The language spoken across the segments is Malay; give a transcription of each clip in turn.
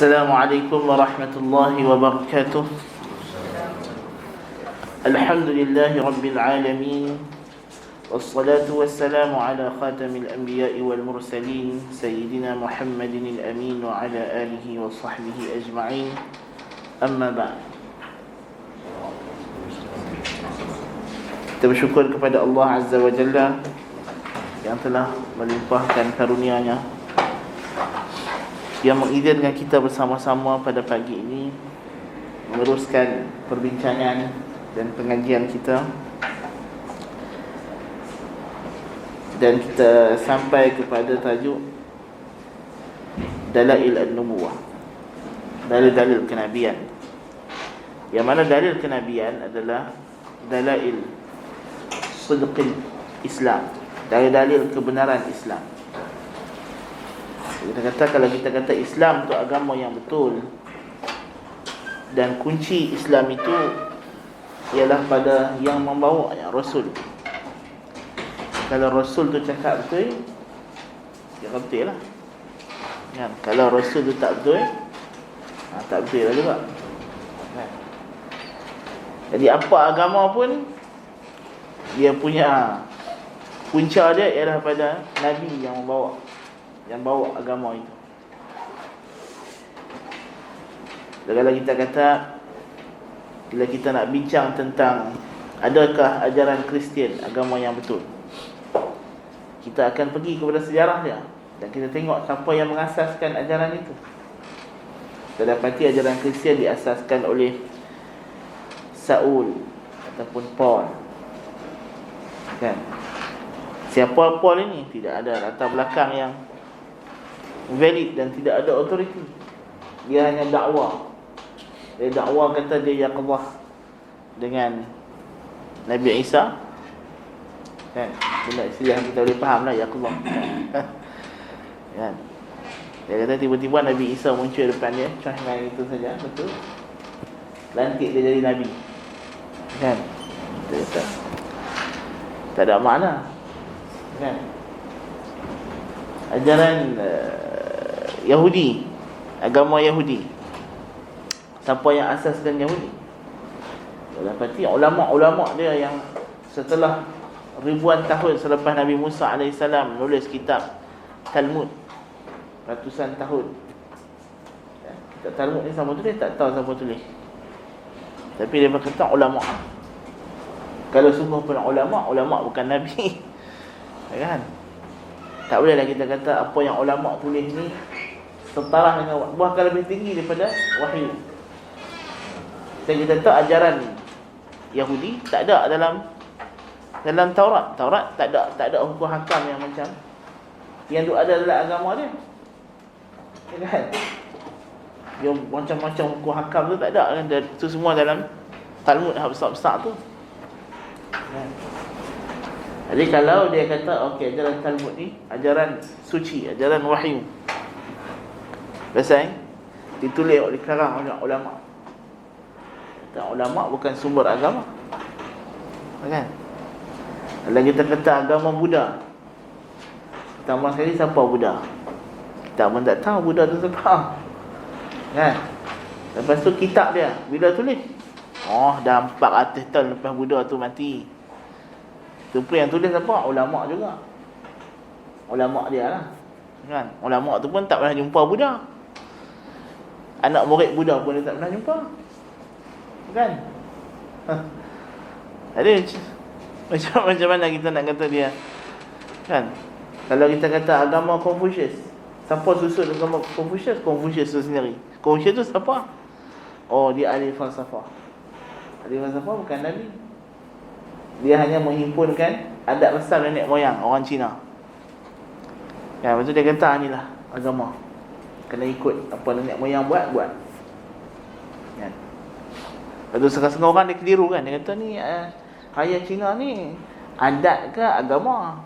Assalamualaikum warahmatullahi wabarakatuh. Alhamdulillahi rabbil alamin. Wassalatu wassalamu ala khatamil anbiya'i wal mursalin Sayyidina Muhammadin al-amin wa ala alihi wa sahbihi ajma'in. Amma ba'd. Kita bersyukur kepada Allah Azza wa Jalla yang telah melimpahkan karunia-Nya, yang mengizinkan kita bersama-sama pada pagi ini meneruskan perbincangan dan pengajian kita. Dan kita sampai kepada tajuk Dalail an-Nubuwah, dalil-dalil kenabian. Yang mana dalil kenabian adalah dalail sidqil Islam, dalil-dalil kebenaran Islam. Kita kata, kalau kita kata Islam itu agama yang betul, dan kunci Islam itu ialah pada yang membawa, yang Rasul. Kalau Rasul tu cakap betul, ya betul lah kan? Kalau Rasul tu tak betul, tak betul lah juga kan? Jadi apa agama pun, dia punya punca dia ialah pada Nabi yang membawa, yang bawa agama itu. Dan kalau kita kata, bila kita nak bincang tentang adakah ajaran Kristian agama yang betul, kita akan pergi kepada sejarah dia dan kita tengok siapa yang mengasaskan ajaran itu. Kita dapati ajaran Kristian diasaskan oleh Saul ataupun Paul kan? Siapa Paul ini? Tidak ada latar belakang yang valid dan tidak ada authority. Dia hanya dakwa. Dia dakwa kata dia yaqzah dengan Nabi Isa kan? Benda istilah kita boleh faham lah, yaqzah kan? Dia kata tiba-tiba Nabi Isa muncul depan dia, cahaya itu saja, betul, lantik dia jadi Nabi kan? Dia kata tak ada makna kan? Ajaran Yahudi, agama Yahudi, siapa yang asaskan Yahudi? Dapati ulama-ulama dia yang setelah ribuan tahun selepas Nabi Musa AS menulis kitab Talmud, ratusan tahun. Kitab Talmud ni siapa tulis? Tak tahu siapa tulis, tapi dia berkata ulama. Kalau semua pun ulama bukan Nabi kan? Tak bolehlah kita kata apa yang ulama tulis ni setara dengan, bahkan lebih tinggi daripada wahyu. Dan kita tahu ajaran Yahudi tak ada dalam Taurat. Taurat tak ada hukum hakam yang macam yang tu ada dalam agama dia. Ya kan? Yang macam-macam hukum hakam tu tak ada kan? Itu semua dalam Talmud besar-besar tu. Ya. Jadi kalau dia kata okey, ajaran Talmud ni ajaran suci, ajaran wahyu, biasa ditulis oleh karang oleh ulama. Dan ulama bukan sumber agama kan? Kalau kita kata agama Buddha, pertama sekali siapa Buddha? Kita pun tak tahu Buddha tu siapa kan? Lepas tu kitab dia bila tulis, dah 400 tahun lepas Buddha tu mati. Tu pun yang tulis apa? Ulama juga. Ulama dia lah kan? Ulama tu pun tak pernah jumpa Buddha. Anak murid Buddha pun dia tak pernah jumpa kan? Jadi macam mana kita nak kata dia kan? Kalau kita kata agama Confucius, siapa susun agama Confucius? Confucius tu sendiri. Confucius tu siapa? Dia ahli falsafah. Ahli falsafah bukan Nabi. Dia hanya menghimpunkan adat besar nenek moyang orang Cina ya, lepas tu dia kata inilah agama, kena ikut apa nenek moyang buat ya. Lepas tu setengah-setengah orang dia keliru kan? Dia kata ni raya Cina ni adat ke agama?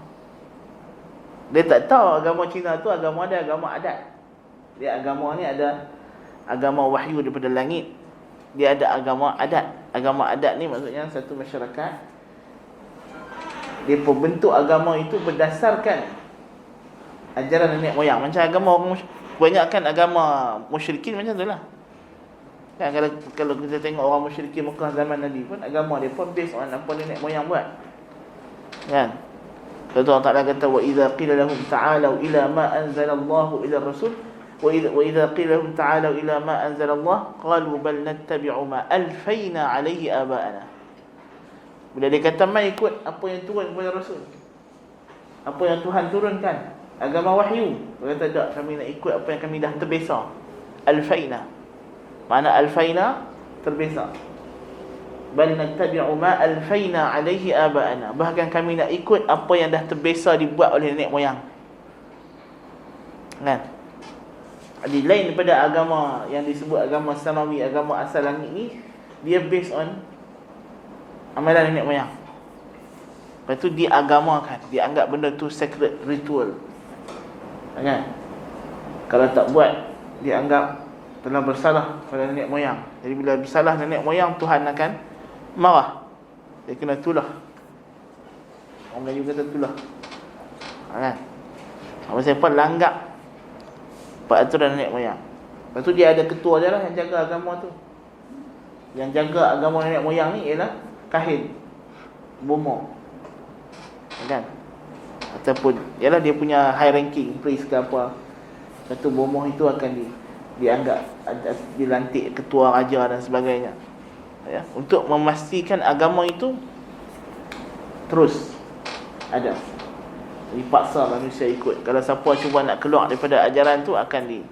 Dia tak tahu agama Cina tu agama dia, agama adat. Dia agama ni ada agama wahyu daripada langit, dia ada agama adat. Agama adat ni maksudnya satu masyarakat, dia pembentuk agama itu berdasarkan ajaran nenek moyang. Macam agama orang Kebanyakan agama musyrikin macam tu lah. Kan, kalau kita tengok orang musyrikin Mekah zaman Nabi pun, agama dia pun based on apa nenek moyang buat. Kan? Allah Ta'ala kata, wa idza qila lahum ta'alu ila ma anzalallahu ila rasul wa idza qila lahum ta'alu ila ma anzalallah qalu bal nattabi'u ma alfayna alayhi aba'ana. Bila dia kata mai ikut apa yang turun kepada rasul, apa yang Tuhan turunkan, agama wahyu, dia kata tak, kami nak ikut apa yang kami dah terbiasa. Alfayna, mana alfayna? Terbiasa. Bal nattabi'u ma alfayna alayhi aba'ana, bahkan kami nak ikut apa yang dah terbiasa dibuat oleh nenek moyang. Kan? Jadi lain daripada agama yang disebut agama samawi, agama asal langit ni, dia based on amalan nenek moyang. Lepas tu diagamakan, dianggap benda tu sacred ritual. Kan? Kalau tak buat, dianggap telah bersalah pada nenek moyang. Jadi bila bersalah nenek moyang, Tuhan akan marah. Dia kena tulah. Orang Melayu kata tulah. Kan? Apa siapa langgap peraturan nenek moyang. Lepas tu dia ada ketua dia lah yang jaga agama tu. Yang jaga agama nenek moyang ni ialah kahin, bomo. Kan? Ataupun ialah dia punya high ranking priest ke apa. Satu bomo itu akan dianggap dilantik ketua raja dan sebagainya. Ya, untuk memastikan agama itu terus ada. Dipaksa manusia ikut. Kalau siapa cuba nak keluar daripada ajaran tu, akan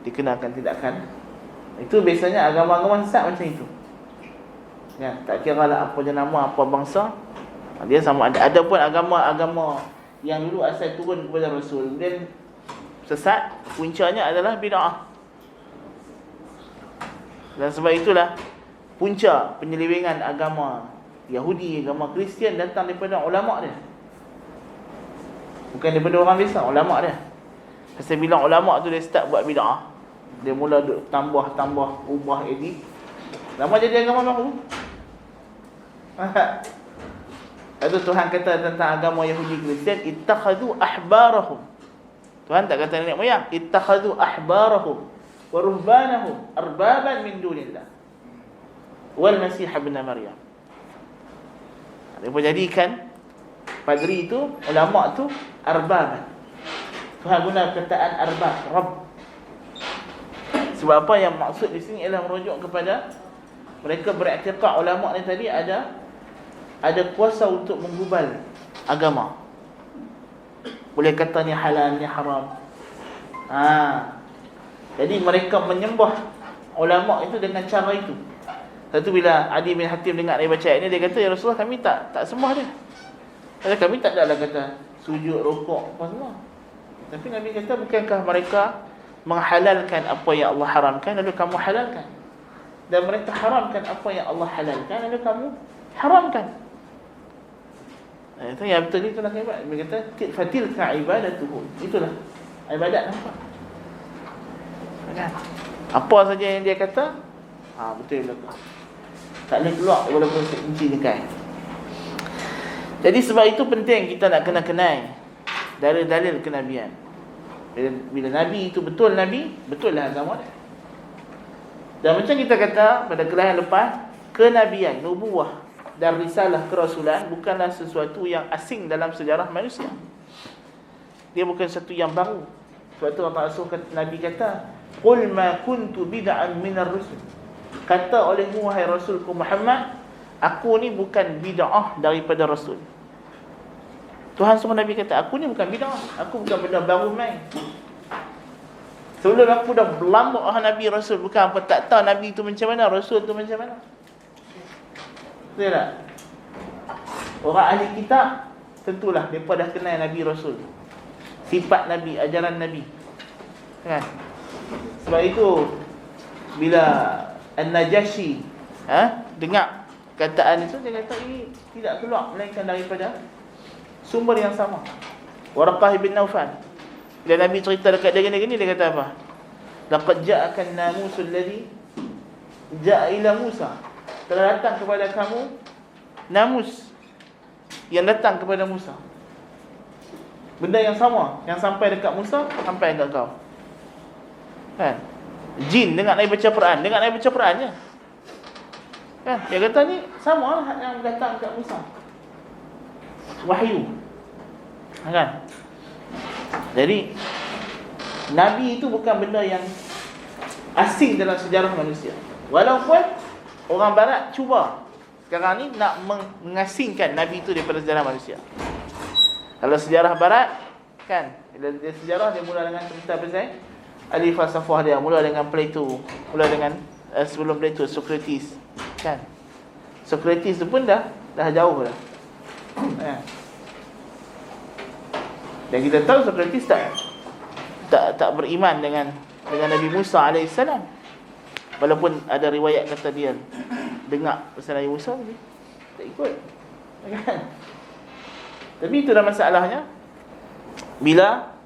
dikenakan tindakan. Itu biasanya agama-agama sesat macam itu. Ya, tak kira lah apa jenama, apa bangsa, dia sama ada. Ada pun agama-agama yang dulu asal turun kepada Rasul, dan sesat, puncanya adalah bid'ah. Dan sebab itulah punca penyelewengan agama Yahudi, agama Kristian datang daripada ulama' dia. Bukan daripada orang biasa, ulama' dia. Pasal bila ulama' tu dia start buat bid'ah, dia mula tambah, ubah, edit, lama jadi agama baru. Itu Tuhan kata tentang agama Yahudi Kristian, ittakhadhu ahbarahum. Tuhan tak kata nenek moyang, ittakhadhu ahbarahum wa ruhbanahum arbaban min dunillah wal masih ibn Maryam. Dia pun jadikan padri itu, ulama tu, arbaban. Tuhan guna perkataan arbab, Rabb. Sebab apa yang maksud di sini ialah merujuk kepada mereka beriktikad ulama ni tadi ada kuasa untuk menggubal agama. Boleh kata ni halal, ni haram. Jadi mereka menyembah ulama itu dengan cara itu. Satu bila Adi bin Hatim dengar dia baca ayat ni, dia kata, ya Rasulullah, kami tak sembah dia. Kami tak adalah kata sujud, rukuk, apa semua. Tapi Nabi kata, bukankah mereka menghalalkan apa yang Allah haramkan, lalu kamu halalkan? Dan mereka haramkan apa yang Allah halalkan, lalu kamu haramkan. Itu yang betul, itulah ibadat. Dia kata, fatilka ibadatuhu. Itulah ibadat, nampak? Kan? Apa saja yang dia kata, betul betul. Tak boleh keluar walaupun kunci dekat. Jadi sebab itu penting kita nak kenal dalil-dalil kenabian. Bila Nabi itu betul Nabi, betul lah agama dia. Dan macam kita kata pada kelahiran lepas, kenabian, nubuwah dan risalah kerasulan bukanlah sesuatu yang asing dalam sejarah manusia. Dia bukan sesuatu yang baru. Sebab itu Nabi kata, qul ma kuntu bid'an minar rusul. Kata olehmu wahai Rasulku Muhammad, aku ni bukan bid'ah daripada Rasul. Tuhan suruh Nabi kata, aku ni bukan bid'ah, aku bukan benda baru main. Sebelum aku dah berlambak Nabi Rasul, bukan apa tak tahu Nabi tu macam mana, Rasul tu macam mana. Betul tak? Orang ahli kitab tentulah mereka dah kenal Nabi Rasul, sifat Nabi, ajaran Nabi, kan? Sebab itu bila An-Najashi dengar kataan itu, dia kata ini tidak keluar melainkan daripada sumber yang sama. Waraqah bin Naufal, bila Nabi cerita dekat dia gini, dia kata apa? Laqad ja'aka an-namusul ladzi ja'a ila Musa. Telah datang kepada kamu namus yang datang kepada Musa. Benda yang sama yang sampai dekat Musa sampai dekat kau. Kan? Jin dengar Nabi baca Quran, dengar Nabi baca Quran je. Kan? Dia kata ni sama lah yang datang kat Musa. Wahyu. Kan? Jadi Nabi itu bukan benda yang asing dalam sejarah manusia. Walaupun orang barat cuba sekarang ni nak mengasingkan Nabi itu daripada sejarah manusia. Kalau sejarah barat kan, dia sejarah dia mula dengan cerita pasal ahli falsafah dia, mula dengan Plato, mula dengan sebelum Plato Socrates kan. Socrates tu pun dah jauh dah. Dan kita tahu Socrates tak beriman dengan Nabi Musa alaihissalam. Walaupun ada riwayat kata dia dengar pasal Nabi Musa, dia tak ikut. Kan? Tapi itulah masalahnya. Bila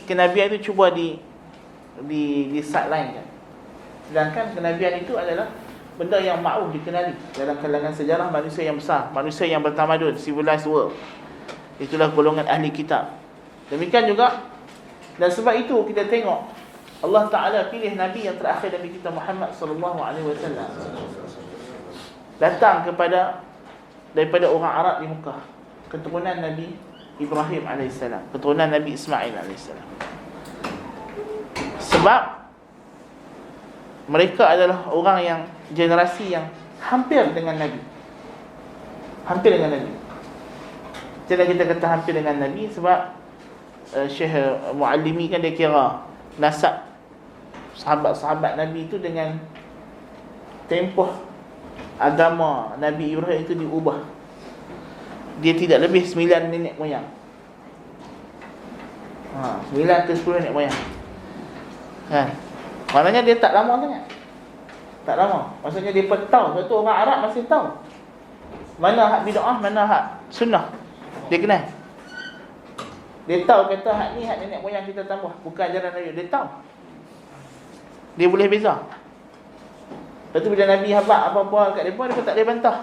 kenabian itu cuba di sideline kan. Sedangkan kenabian itu adalah benda yang makruf dikenali dalam kalangan sejarah manusia yang besar, manusia yang bertamadun, civilized world. Itulah golongan ahli kitab. Demikian juga, dan sebab itu kita tengok Allah Ta'ala pilih Nabi yang terakhir Nabi kita Muhammad sallallahu alaihi wasallam datang daripada orang Arab di Mekah, keturunan Nabi Ibrahim alaihissalam, keturunan Nabi Ismail alaihissalam. Sebab mereka adalah orang yang generasi yang hampir dengan Nabi. Hampir dengan Nabi. Jadi kita kata hampir dengan Nabi sebab Syekh Muallimi kan dia kira nasab sahabat-sahabat Nabi itu dengan tempoh agama Nabi Ibrahim itu diubah. Dia tidak lebih 9 nenek moyang. 9 ke 10 nenek moyang. Kan? Maknanya dia tak lama sangat. Tak lama. Maksudnya dia pun tahu. Satu orang Arab masih tahu mana hak bid'ah, mana hak sunnah. Dia kenal. Dia tahu kata hak ni hak nenek moyang kita tambah, bukan ajaran Nabi. Dia tahu. Dia boleh beza. Lepas tu bila Nabi habaq apa-apa kat mereka, dia tak boleh bantah.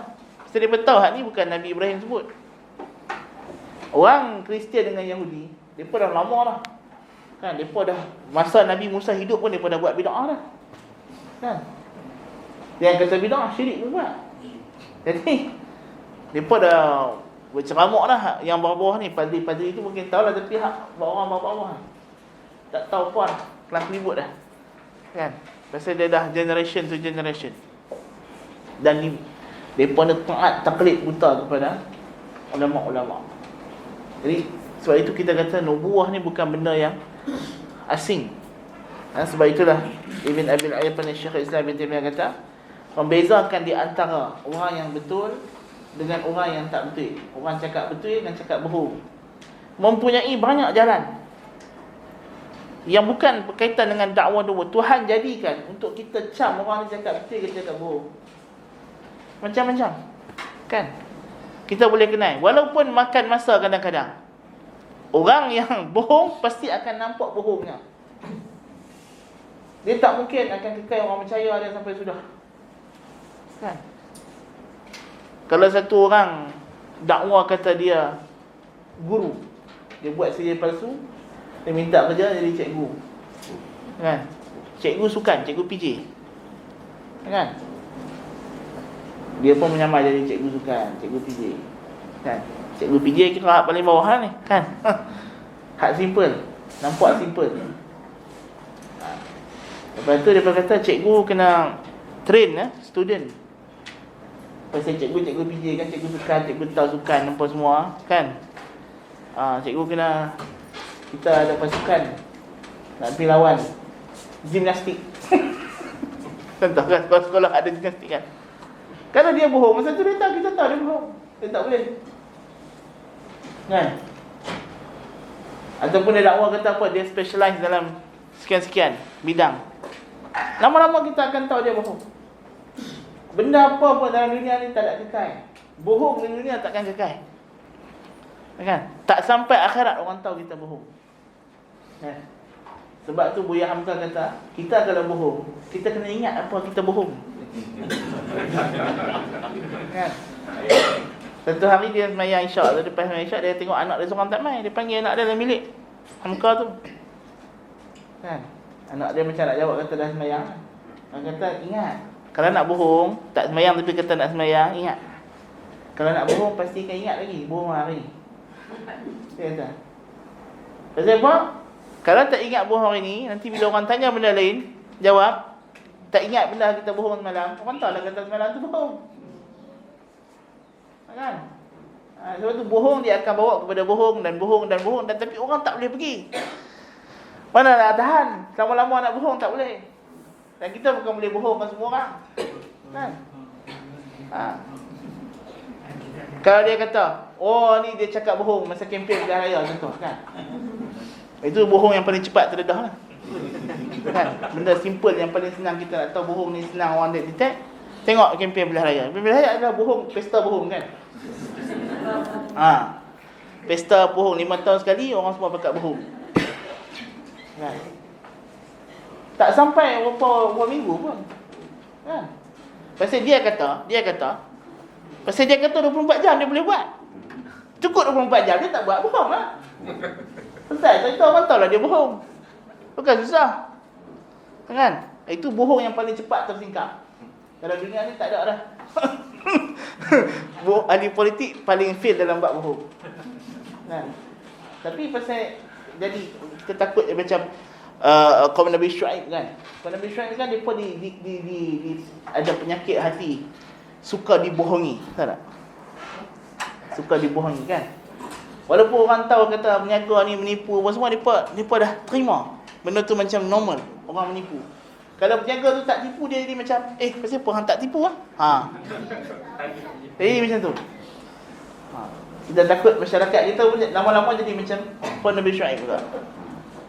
Sebab dia tahu hak ni bukan Nabi Ibrahim sebut. Orang Kristian dengan Yahudi, mereka dah lama dah. Kan, mereka dah masa Nabi Musa hidup pun mereka dah buat bid'ah dah. Kan? Yang kata bid'ah syirik pun buat. Jadi mereka dah berceramuk dah. Yang bawah-bawah ni, padri-padri tu mungkin tahu lah, tapi hak orang bawah-bawah tak tahu pun kelas ribut dah. Kan? Pasal dia dah generation to generation. Dan mereka dah taat taklid buta kepada ulama'-ulama'. Jadi sebab itu kita kata nubuah ni bukan benda yang asing. Sebab itulah Ibn Abil Ayyuban Syekh Islam Ibn Taimiyah kata, membezakan di antara orang yang betul dengan orang yang tak betul, orang cakap betul dan cakap bohong, mempunyai banyak jalan yang bukan berkaitan dengan dakwah nubuah. Tuhan jadikan untuk kita cam orang ni cakap betul ke cakap bohong. Macam-macam. Kan? Kita boleh kenal. Walaupun makan masa kadang-kadang, orang yang bohong pasti akan nampak bohongnya. Dia tak mungkin akan kekal orang percaya dia sampai sudah. Kan? Kalau satu orang dakwa kata dia guru, dia buat CV palsu, dia minta kerja jadi cikgu. Kan? Cikgu sukan, cikgu PJ. Kan? Dia pun menyamar jadi cikgu sukan, cikgu PJ. Kan? Cikgu PJ kira hak paling bawah lah ni. Kan? Hak simple. Nampak simple. Lepas tu dia kata cikgu kena train student. Pasal cikgu PJ kan, cikgu sukan, cikgu tahu sukan apa semua. Kan? Cikgu kena, kita ada pasukan nak pergi lawan gimnastik. Contoh kan, sekolah ada gimnastik kan. Kalau dia bohong, masa tu dia tahu, kita tahu dia bohong. Dia tak boleh. Kan? Ataupun dia dakwa kata apa, dia specialize dalam sekian-sekian bidang. Lama-lama kita akan tahu dia bohong. Benda apa pun dalam dunia ni tak ada kekal. Bohong di dunia takkan kekal. Kan? Tak sampai akhirat orang tahu kita bohong. Kan? Sebab tu Buya Hamzah kata, kita kalau bohong, kita kena ingat apa kita bohong. Kan? Satu hari dia semayang isyak, lepas semayang isyak dia tengok anak dia seorang tak main. Dia panggil anak dia dalam bilik Hamka tu. Kan? Anak dia macam nak jawab kata dah sembahyang. Orang kata ingat, kalau nak bohong tak sembahyang tapi kata nak sembahyang, ingat. Kalau nak bohong pastikan ingat lagi bohong hari ni. Dia kata. Pasal apa? Kalau tak ingat bohong hari ni, nanti bila orang tanya benda lain, jawab tak ingat benda kita bohong semalam, orang tahu lah kata semalam tu bohong. Kan? Sebab tu bohong dia akan bawa kepada bohong dan bohong dan bohong, dan tapi orang tak boleh pergi. Mana nak tahan? Lama-lama nak bohong tak boleh. Dan kita bukan boleh bohongkan semua orang. Kan? Kalau dia kata, oh ni dia cakap bohong masa kempen pilihan raya contoh kan. Itu bohong yang paling cepat terdedah lah. Kan? Benda simple yang paling senang kita nak tahu bohong ni senang orang detect. Tengok kempen pilihan raya. Pilihan raya adalah bohong, pesta bohong kan. Pesta bohong 5 tahun sekali orang semua pakat bohong. Kan? Tak sampai berapa minggu pun. Kan? Pasal dia kata pasal dia kata 24 jam dia boleh buat. Cukup 24 jam dia tak buat, bohong lah. Selesai, cerita orang tahu lah dia bohong. Bukan susah. Kan? Itu bohong yang paling cepat tersingkap. Dalam dunia ni tak ada dah. Ahli politik paling fail dalam buat bohong. Kan? Tapi pasal jadi kita takut macam kaum Nabi Syuaib kan. Kaum Nabi Syuaib kan depa di ada penyakit hati, suka dibohongi, tahu tak? Suka dibohongi kan. Walaupun orang tahu kata peniaga ni menipu apa semua, depa dah terima benda tu macam normal, orang menipu. Kalau peniaga tu tak tipu, dia jadi macam pasal apa hang tak tipu ah? Jadi macam tu. Kita takut masyarakat kita lama-lama jadi macam kaum Nabi Syuaib juga.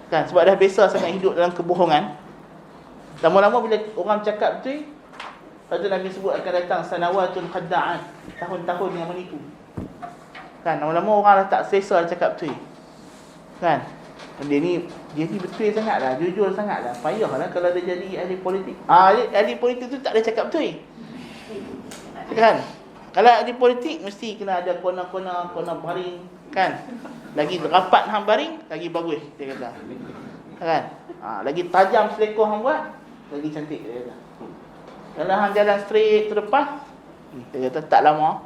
Kan, sebab dah biasa sangat hidup dalam kebohongan. Lama-lama bila orang cakap betul, lepas tu Nabi sebut akan datang sanawatun khadda'at, tahun-tahun yang menipu. Kan, lama-lama orang dah tak selesa cakap betul. Kan, dia ni betul sangatlah, jujur sangatlah. Payahlah kalau dia jadi ahli politik. Ahli politik tu tak ada cakap betul. Kan, kalau ahli politik mesti kena ada kona baring. Kan, lagi rapat hang baring, lagi bagus dia kata. Kan, lagi tajam selekor hang buat, lagi cantik dia kata. Kalau hang jalan straight to the path, dia kata tak lama.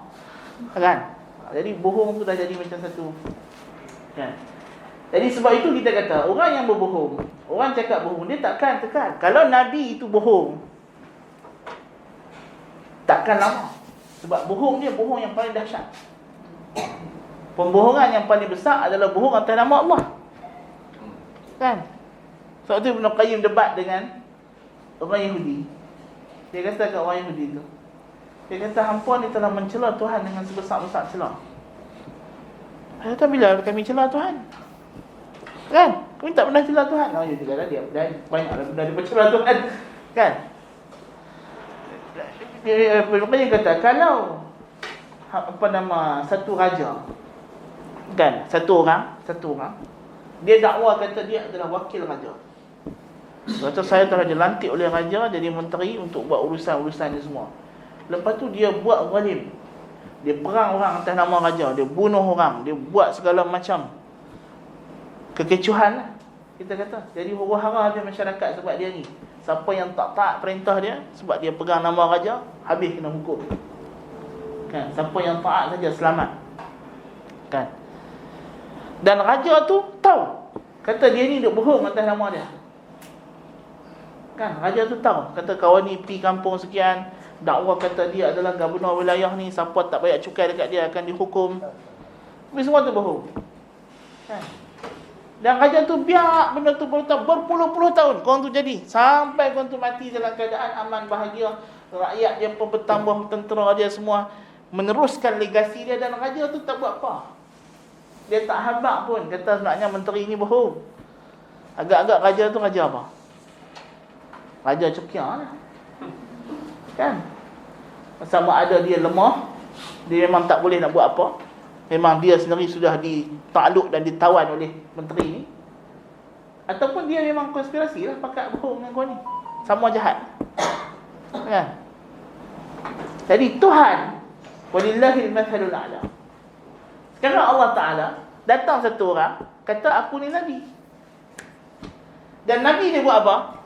Kan, jadi bohong tu dah jadi macam satu. Kan, jadi sebab itu kita kata orang yang berbohong, orang cakap bohong, dia takkan tekan. Kalau Nabi itu bohong, takkan lama. Sebab bohong dia bohong yang paling dahsyat. Pembohongan yang paling besar adalah bohong atas nama Allah. Kan? Sebab tu Ibn Qayyim debat dengan orang Yahudi. Dia kata kat orang Yahudi tu, dia kata hampa ni telah mencela Tuhan dengan sebesar-besar celah. Dia kata bila kami celah Tuhan? Kan? Kami tak pernah celah Tuhan. Oh, dia kata dia banyaklah benda dia celah Tuhan. Kan? Ibn Qayyim kata kalau satu raja, kan, satu orang dia dakwa kata dia adalah wakil raja. Kata saya telah dilantik oleh raja jadi menteri untuk buat urusan-urusan dia semua. Lepas tu dia buat zalim. Dia perang orang atas nama raja, dia bunuh orang, dia buat segala macam kekecohan lah, kita kata. Jadi huru-hara dia masyarakat sebab dia ni. Siapa yang tak taat perintah dia sebab dia pegang nama raja, habis kena hukum. Kan, siapa yang taat saja selamat. Kan. Dan raja tu tahu, kata dia ni duk bohong atas nama dia. Kan, raja tu tahu, kata kawan ni pergi kampung sekian, dakwa kata dia adalah gubernur wilayah ni, siapa tak bayar cukai dekat dia akan dihukum. Tapi semua tu bohong. Kan. Dan raja tu biar benda tu berpuluh-puluh tahun korang tu jadi, sampai korang tu mati dalam keadaan aman bahagia, rakyat dia pun bertambah, tentera dia semua meneruskan legasi dia, dan raja tu tak buat apa. Dia tak habaq pun, kata sebenarnya menteri ni bohong. Agak-agak raja tu raja apa? Raja cekia lah. Kan? Sama ada dia lemah, dia memang tak boleh nak buat apa, memang dia sendiri sudah ditakluk dan ditawan oleh menteri ni, ataupun dia memang konspirasi lah, pakat bohong dengan kau ni, sama jahat. Kan? Jadi Tuhan, walillahil mathalul a'la. Sekarang Allah Ta'ala datang satu orang kata aku ni Nabi. Dan Nabi dia buat apa?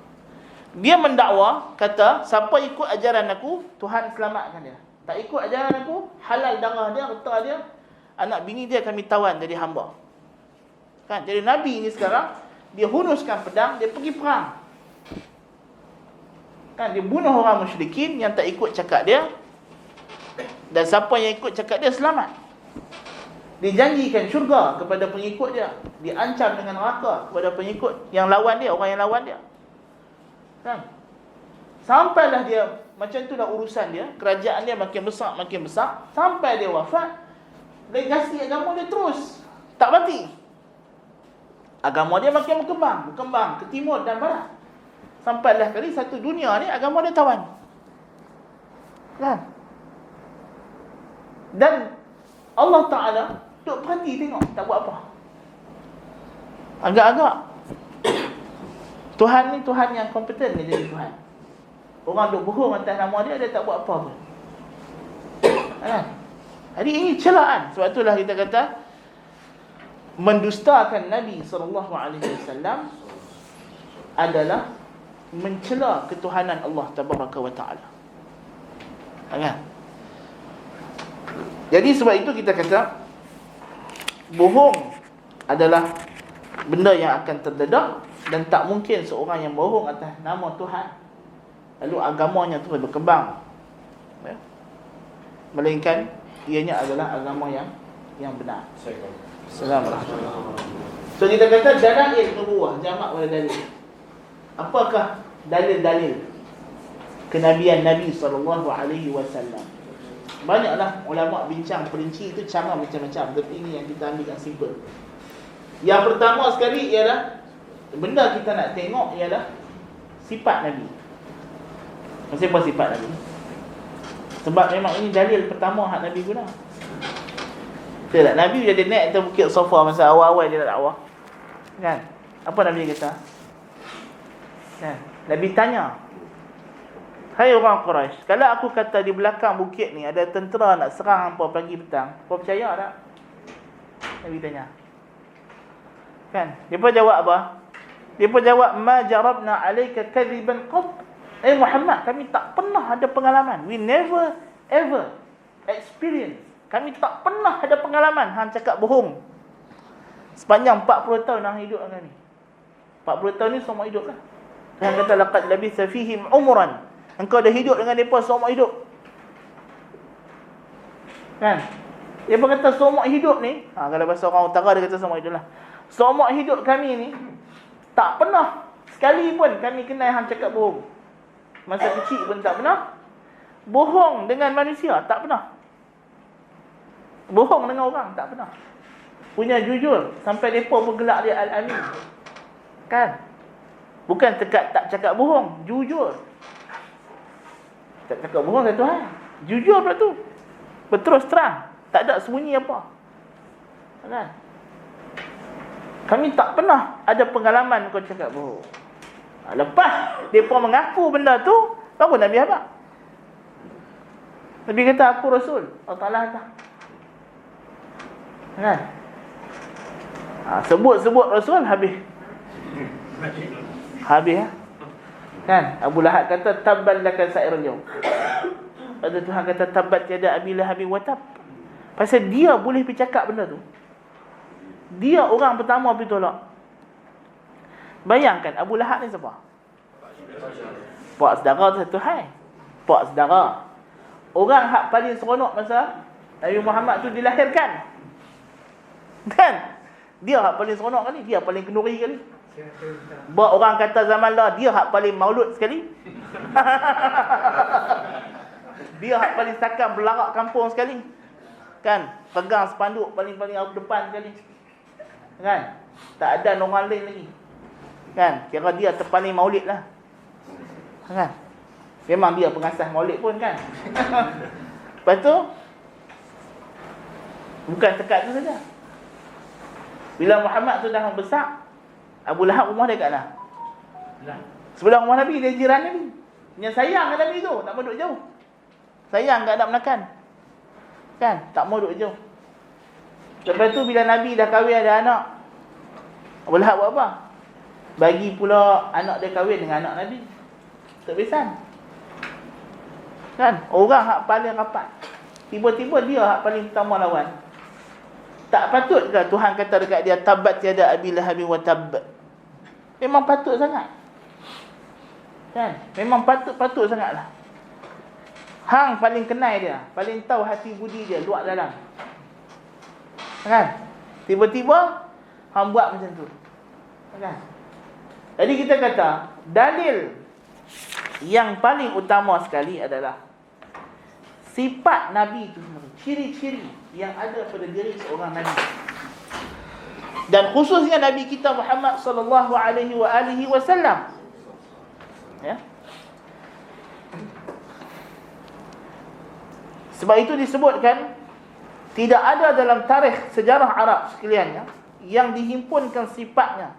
Dia mendakwa, kata, siapa ikut ajaran aku, Tuhan selamatkan dia. Tak ikut ajaran aku, halal darah dia, harta dia, anak bini dia kami tawan jadi hamba. Kan? Jadi Nabi ni sekarang, dia hunuskan pedang, dia pergi perang. Kan? Dia bunuh orang musyrikin yang tak ikut cakap dia. Dan siapa yang ikut cakap dia, selamat. Dijanjikan syurga kepada pengikut dia. Diancam dengan neraka kepada pengikut yang lawan dia, orang yang lawan dia. Kan? Sampailah dia, macam itulah urusan dia, kerajaan dia makin besar, sampai dia wafat, legasi agama dia terus, tak mati. Agama dia makin berkembang ke timur dan barat. Sampailah kali satu dunia ni agama dia tawan. Kan? Dan Allah Ta'ala duk perhati tengok, tak buat apa. Agak-agak Tuhan ni Tuhan yang kompeten dia jadi Tuhan. Orang duk bohong atas nama dia, dia tak buat apa pun. Kan? Jadi ini celaan. Sebab itulah kita kata mendustakan Nabi SAW adalah mencela ketuhanan Allah Tabaraka wa Ta'ala. Kan? Jadi sebab itu kita kata bohong adalah benda yang akan terdedak. Dan tak mungkin seorang yang bohong atas nama Tuhan lalu agamanya terus berkembang, ya? Melainkan ianya adalah agama yang benar. Assalamualaikum. So kita kata dalail nubuwah, jamak pada dalil. Apakah dalil-dalil kenabian Nabi SAW? Banyaklah ulama bincang perinci itu, cara macam-macam. Tapi ini yang kita ambil yang simple. Yang pertama sekali ialah benda kita nak tengok ialah sifat Nabi. Apa sifat Nabi? Sebab memang ini dalil pertama hak Nabi guna. Betul tak? Nabi dia naik atas bukit Safa masa awal-awal dia nak dakwah. Kan? Apa Nabi kata? Kan? Nabi tanya, "Hai orang Quraisy, kalau aku kata di belakang bukit ni ada tentera nak serang hangpa pagi petang, kau percaya tak?" Nabi tanya. Kan? Dia pun jawab apa? Dia pun jawab, "Ma jarabna 'alaika kadhiban qat." Muhammad, kami tak pernah ada pengalaman. We never ever experience. Kami tak pernah ada pengalaman hang cakap bohong. Sepanjang 40 tahun hang hidup dengan ni. 40 tahun ni semua hidup lah. Hang kata laqad labitha fihim umran. Engkau dah hidup dengan depa semua hidup. Kan? Dia pun kata semua hidup ni, kalau bahasa orang utara dia kata semua hidup lah. Semua hidup kami ni tak pernah sekali pun kami kenal hang cakap bohong. Masa kecil pun tak pernah. Bohong dengan manusia tak pernah. Bohong dengan orang tak pernah. Punya jujur sampai depa pun gelak dia Al-Amin. Kan? Bukan tekat tak cakap bohong, jujur. Tak cakap bohong satu hal. Jujur pula tu. Berterus terang, tak ada sembunyi apa. Kan? Kami tak pernah ada pengalaman kau cakap bohong. Lepas mereka mengaku benda tu, baru Nabi habaq. Nabi kata aku Rasul, Allah Ta'ala hantar. Kan? Sebut-sebut Rasul habis. Habis. Kan? Abu Lahab kata tabban laka sa'irul yawm. Pada Tuhan kata tabbat tiada abi lahabin wa tab. Pasal dia boleh pergi cakap benda tu. Dia orang pertama pergi tolak. Bayangkan Abu Lahab ni siapa? Pak saudara satu hai. Pak saudara. Orang hak paling seronok masa Nabi Muhammad tu dilahirkan. Kan? Dia hak paling seronok kali, dia paling kenduri kali. Buat orang kata zaman lah, dia hak paling maulud sekali. Dia hak paling sakam berlarak kampung sekali. Kan? Pegang spanduk paling-paling depan sekali. Kan? Tak ada orang lain lagi. Kan? Kira dia terpaling maulid lah. Kan? Memang dia pengasas maulid pun kan. Lepas tu bukan sekat tu saja. Bila Muhammad tu dah besar, Abu Lahab rumah dia kat mana? Sebelah rumah Nabi, dia jiran Nabi. Yang sayang kat Nabi tu, tak mau duduk jauh. Sayang kat nak menekan. Kan? Tak mau duduk jauh. Lepas tu bila Nabi dah kahwin ada anak, Abu Lahab buat apa? bagi pula anak dia kahwin dengan anak Nabi. Tak besan. Kan? Orang hak paling rapat, tiba-tiba dia hak paling pertama lawan. Tak patut ke Tuhan kata dekat dia, tabat tiada abi lahabin wa tab? Memang patut sangat. Kan? Memang patut sangatlah. Hang paling kenal dia, paling tahu hati budi dia, luar dalam. Kan? Tiba-tiba hang buat macam tu. Kan? Jadi kita kata dalil yang paling utama sekali adalah sifat Nabi itu sendiri, ciri-ciri yang ada pada diri seorang Nabi. Dan khususnya Nabi kita Muhammad sallallahu alaihi wasallam. Ya. Sebab itu disebutkan tidak ada dalam tarikh sejarah Arab sekaliannya yang dihimpunkan sifatnya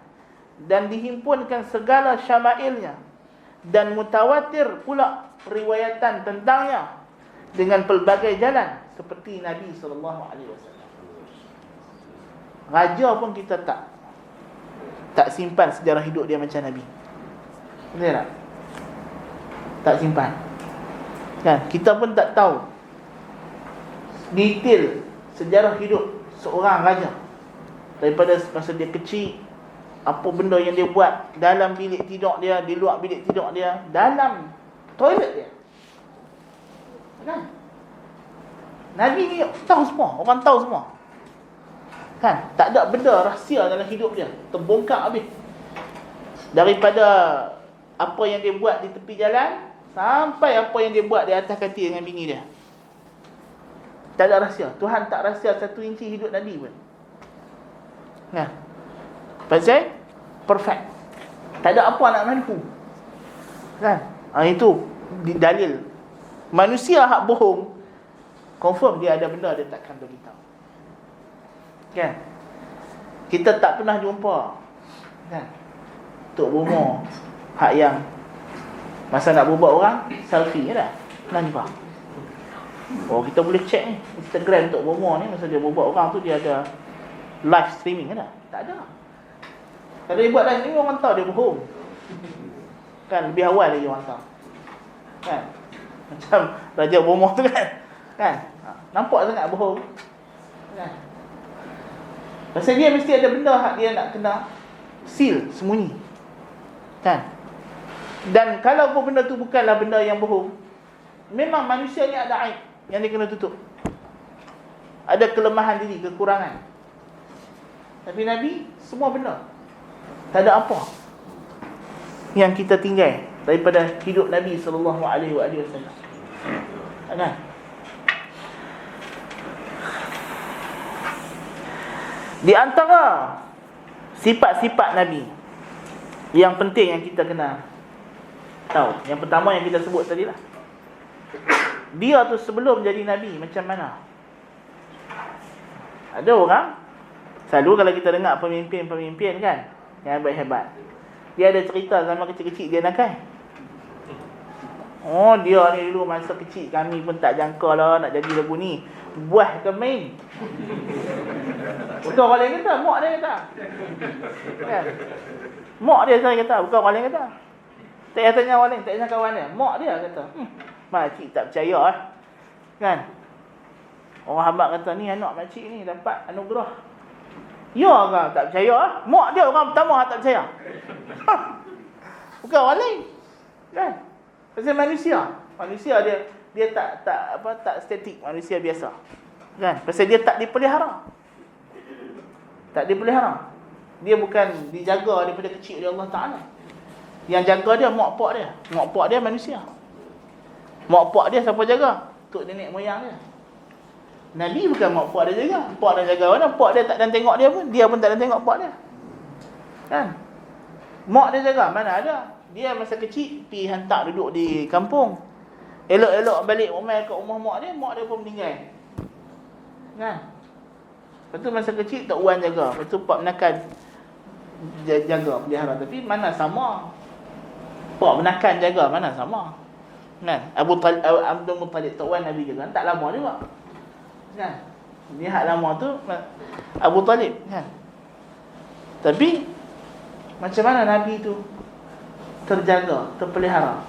dan dihimpunkan segala syama'ilnya dan mutawatir pula riwayatan tentangnya dengan pelbagai jalan seperti Nabi sallallahu alaihi wasallam. Raja pun kita tak simpan sejarah hidup dia macam Nabi. Betul tak? Tak simpan. Kan? Kita pun tak tahu detail sejarah hidup seorang raja. Daripada masa dia kecil, apa benda yang dia buat dalam bilik tidur dia, di luar bilik tidur dia, dalam toilet dia. Kan? Nabi ni tahu semua, orang tahu semua. Kan? Tak ada benda rahsia dalam hidup dia, terbongkar habis. Daripada apa yang dia buat di tepi jalan sampai apa yang dia buat di atas katil dengan bini dia. Tak ada rahsia. Tuhan tak rahsia 1 inci hidup Nabi pun. Nah. Pasal perfect. Tak ada apa nak mampu. Kan? Itu dalil. Manusia hak bohong, confirm dia ada benda dia takkan beritahu. Kan? Kita tak pernah jumpa. Kan? Tok Bomo hak yang masa nak berbuat orang selfie dah. Pernah jumpa? Oh, kita boleh check ni Instagram Tok Bomo ni, masa dia berbuat orang tu dia ada live streaming kan? Tak ada. Kalau dia buat live streaming orang tahu dia bohong. Kan lebih awal lagi orang tahu. Kan? Macam Raja Bomo tu kan? Kan? Nampak sangat bohong. Kan? Pasal dia mesti ada benda hak dia nak kena seal, sembunyi. Kan? Dan kalau pun benda tu bukanlah benda yang bohong, memang manusia ni ada aib yang dia kena tutup. Ada kelemahan diri, kekurangan. Tapi Nabi, semua benda. Tak ada apa yang kita tinggal daripada hidup Nabi sallallahu alaihi wasallam. Kan? Di antara sifat-sifat Nabi yang penting yang kita kena tahu, yang pertama yang kita sebut tadi lah, dia tu sebelum jadi Nabi macam mana? Ada orang selalu kalau kita dengar pemimpin-pemimpin kan yang hebat-hebat, dia ada cerita zaman kecil-kecil dia nakal. Oh, dia ni dulu masa kecil kami pun tak jangka lah nak jadi lagu ni. Buah ke main. Bukan orang lain kata, mak dia kata. Kan? Mak dia saya kata, bukan orang lain kata. Tak payah tanya orang lain, tak payah kawan dia. Mak dia kata, makcik tak percaya lah. Kan? Orang habak kata, ni anak makcik ni dapat anugerah. Ya ke? Tak percaya lah. Mak dia orang pertama tak percaya. Bukan orang lain. Kan? Pasal manusia dia tak statik, manusia biasa. Kan? Pasal dia tak dipelihara. Tak dipelihara. Dia bukan dijaga daripada kecil oleh Allah Ta'ala. Yang jaga dia mak pak dia. Mak pak dia manusia. Mak pak dia siapa jaga? Tok nenek moyang dia. Nabi bukan mak pak dia jaga. Pak dia jaga mana? Pak dia tak dan tengok dia pun. Dia pun tak dan tengok pak dia. Kan? Mak dia jaga. Mana ada? Dia masa kecil pergi hantar duduk di kampung. Elok-elok balik rumah kat rumah mak dia pun meninggal. Kan? Lepas tu masa kecil Tok Wan jaga. Lepas tu pak menakan jaga, pelihara. Tapi mana sama? Pak menakan jaga, mana sama? Kan? Abdul Muttalib Tok Wan Nabi jaga. Tak lama juga. Kan? Ni hak lama tu Abu Talib. Kan? Tapi Macam mana Nabi tu terjaga, terpelihara,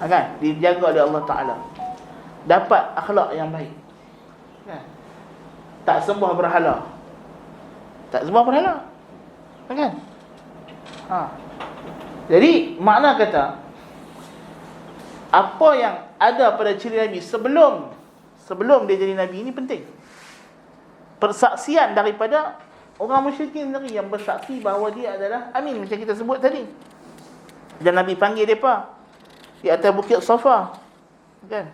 kan? Dijaga oleh Allah Ta'ala, dapat akhlak yang baik, kan? Tak sembah berhala, kan? Jadi makna kata, apa yang ada pada ciri Nabi sebelum dia jadi Nabi ini penting. Persaksian daripada orang musyrikin sendiri yang bersaksi bahawa dia adalah amin, macam kita sebut tadi. Dan Nabi panggil mereka di atas bukit Safa, kan?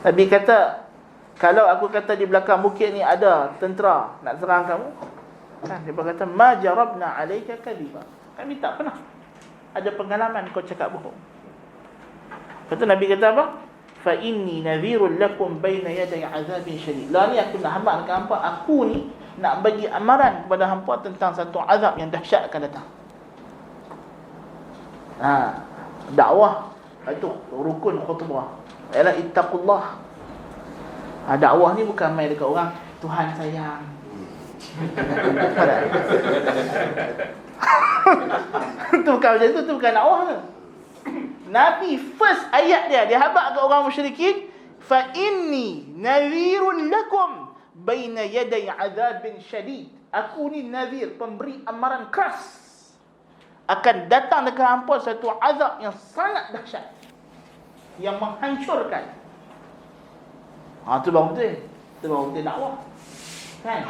Nabi kata, kalau aku kata di belakang bukit ni ada tentera nak serang kamu, kan? Dia berkata, ma jarabna alayka kadhiba. Kami tak pernah ada pengalaman kau cakap bohong. Kata Nabi kata apa? Fa inni nadhirul lakum baina yaday azabin syadid. Lah ni aku nak hambat dekat hampa, aku ni nak bagi amaran kepada hampa tentang satu azab yang dahsyat akan datang. Dakwah itu rukun khutbah ialah ittaqullah. Dakwah ni bukan main dekat orang, Tuhan sayang. Itu bukan macam tu, tu bukan dakwah tu. Nabi first ayat dia habaq ke orang musyrikin, fa inni nadhirun lakum baina yaday azabin syadid. Aku ni nadhir, pemberi amaran keras, akan datang dekat hangpa satu azab yang sangat dahsyat, yang menghancurkan. Tu baru betul. Itu baru betul dakwah, kan?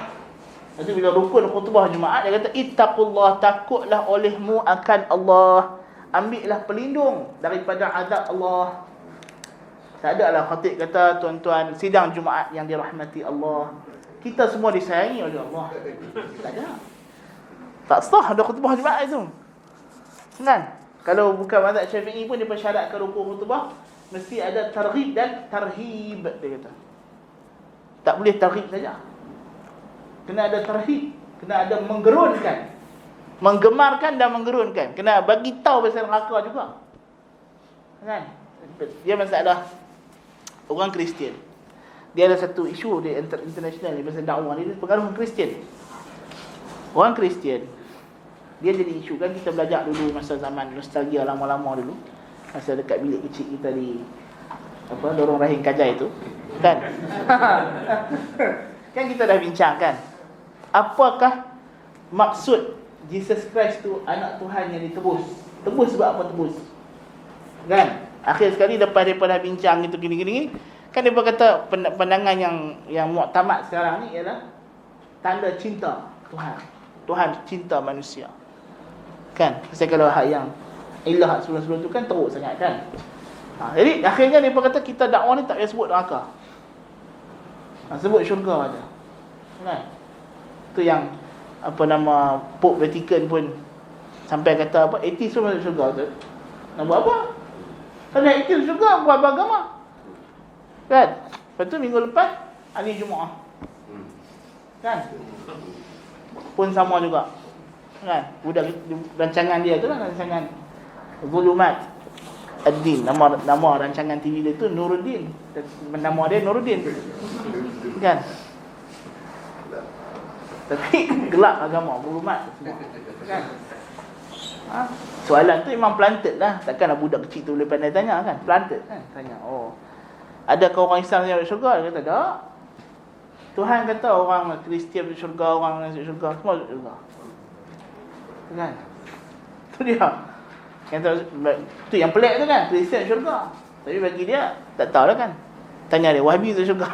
Itu bila rukun khutbah Jumaat, dia kata ittaqullah, takutlah olehmu akan Allah, ambillah pelindung daripada azab Allah. Tak ada lah khatib kata, tuan-tuan sidang Jumaat yang dirahmati Allah, kita semua disayangi oleh Allah. Tak ada. Tak sah ada khutbah Jumaat itu, kan? Kalau bukan mazhab Syafi'i pun dia persyaratkan rukun khutbah mesti ada targhib dan tarhib, dia kata. Tak boleh targhib saja, kena ada tarhib, kena ada menggerunkan, menggemarkan dan menggerunkan, kena bagi tahu pasal neraka juga, kan? Dia masalah orang Kristian, dia ada satu isu di international ni pasal dakwah ni, dia pengaruh Kristian. Orang Kristian dia jadi isu, kan? Kita belajar dulu masa zaman nostalgia lama-lama dulu, masa dekat bilik kecil kita di lorong rahim Kajai tu, kan? Kan kita dah bincang, kan, apakah maksud Jesus Christ tu anak Tuhan yang ditebus? Tebus sebab apa tebus? Kan? Akhir sekali lepas daripada bincang itu gini-gini, kan dia berkata pandangan yang muktamad sekarang ni ialah tanda cinta Tuhan. Tuhan cinta manusia, kan? Pasal kalau hak yang ilah sebelum-sebelum tu kan teruk sangat, kan? Jadi akhirnya dia berkata kita dakwah ni tak payah sebut neraka, sebut syurga aja, kan? Tu yang Pope Vatican pun sampai kata apa, atheist pun masuk syurga tu. Nak buat apa? Kalau atheist syurga, buat agama, kan? Lepas tu minggu lepas hari Jumaat, kan? Pun sama juga, kan? Budak rancangan dia tu lah, rancangan Zulumat Ad-Din, nama rancangan TV dia tu Nuruddin, nama dia Nuruddin, kan? Tapi gelap agama, berumat semua, kan? Soalan tu memang planted lah. Takkanlah budak kecil tu boleh pandai tanya, kan? Planted, kan? Tanya, adakah orang Islam yang masuk syurga? Dia kata, tak. Tuhan kata orang Kristian masuk syurga, orang masuk syurga, semua masuk syurga, kan? Tu dia. Tu yang pelik tu, kan? Kristian syurga. Tapi bagi dia tak tahu lah, kan? Tanya dia, Wahabi tu syurga.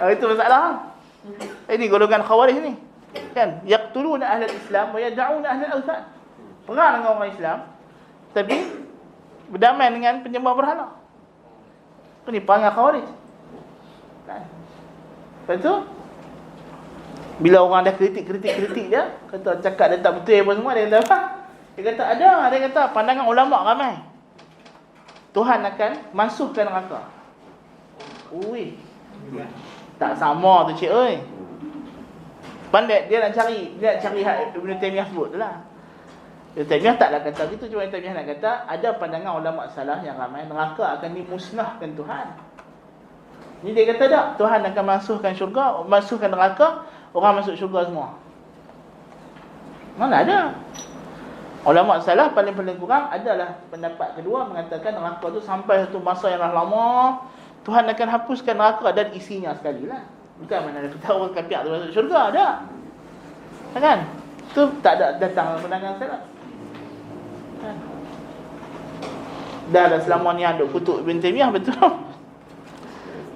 Itu masalah. Ini golongan Khawarij ni, kan? Yaqtuluna ahlal Islam wa yad'una ahlal awthan. Perang dengan orang Islam tapi berdamai dengan penyembah berhala. Ini perangai Khawarij, kan? Lepas tu bila orang dah kritik dia, kata cakap dia tak betul apa semua, dia kata apa? Dia kata ada, dia kata pandangan ulama ramai, Tuhan akan masukkan neraka. Ui, tak sama tu cik oi. Pandai dia nak cari hak Ibn Taymiyah sebut tu lah. Ibn Taymiyah taklah kata gitu, cuma Ibn Taymiyah nak kata ada pandangan ulama salah yang ramai, neraka akan dimusnahkan Tuhan. Ni dia kata tak, Tuhan akan masukkan syurga, masukkan neraka orang masuk syurga semua? Mana ada. Ulama salaf paling-paling kurang adalah pendapat kedua mengatakan neraka tu sampai satu masa yang lama Tuhan akan hapuskan neraka dan isinya sekali lah. Bukan mana kita orang kafir tu masuk syurga, ada. Kan? Tu tak ada datang pandangan salaf. Kan? Dah selama ni duk kutuk Ibn Taymiyah betul.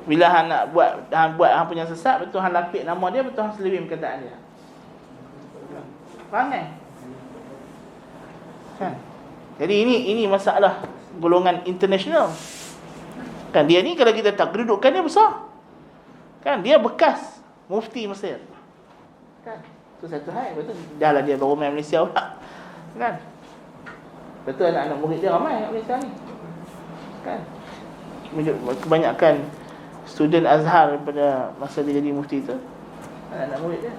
Bila hang nak buat hang punya sesat, betul hang lapik nama dia, betul hang selewing perkataan dia. Faham kan? Kan? Jadi ini masalah golongan international. Kan dia ni kalau kita tak kedudukan dia besar. Kan dia bekas mufti Mesir. Kan? Itu satu hal. Betul dah lah dia baru main Malaysia pula. Kan? Betul anak-anak murid dia ramai kat Malaysia ni. Kan? Kebanyakan student Azhar pada masa dia jadi mufti tu anak-anak murid dia.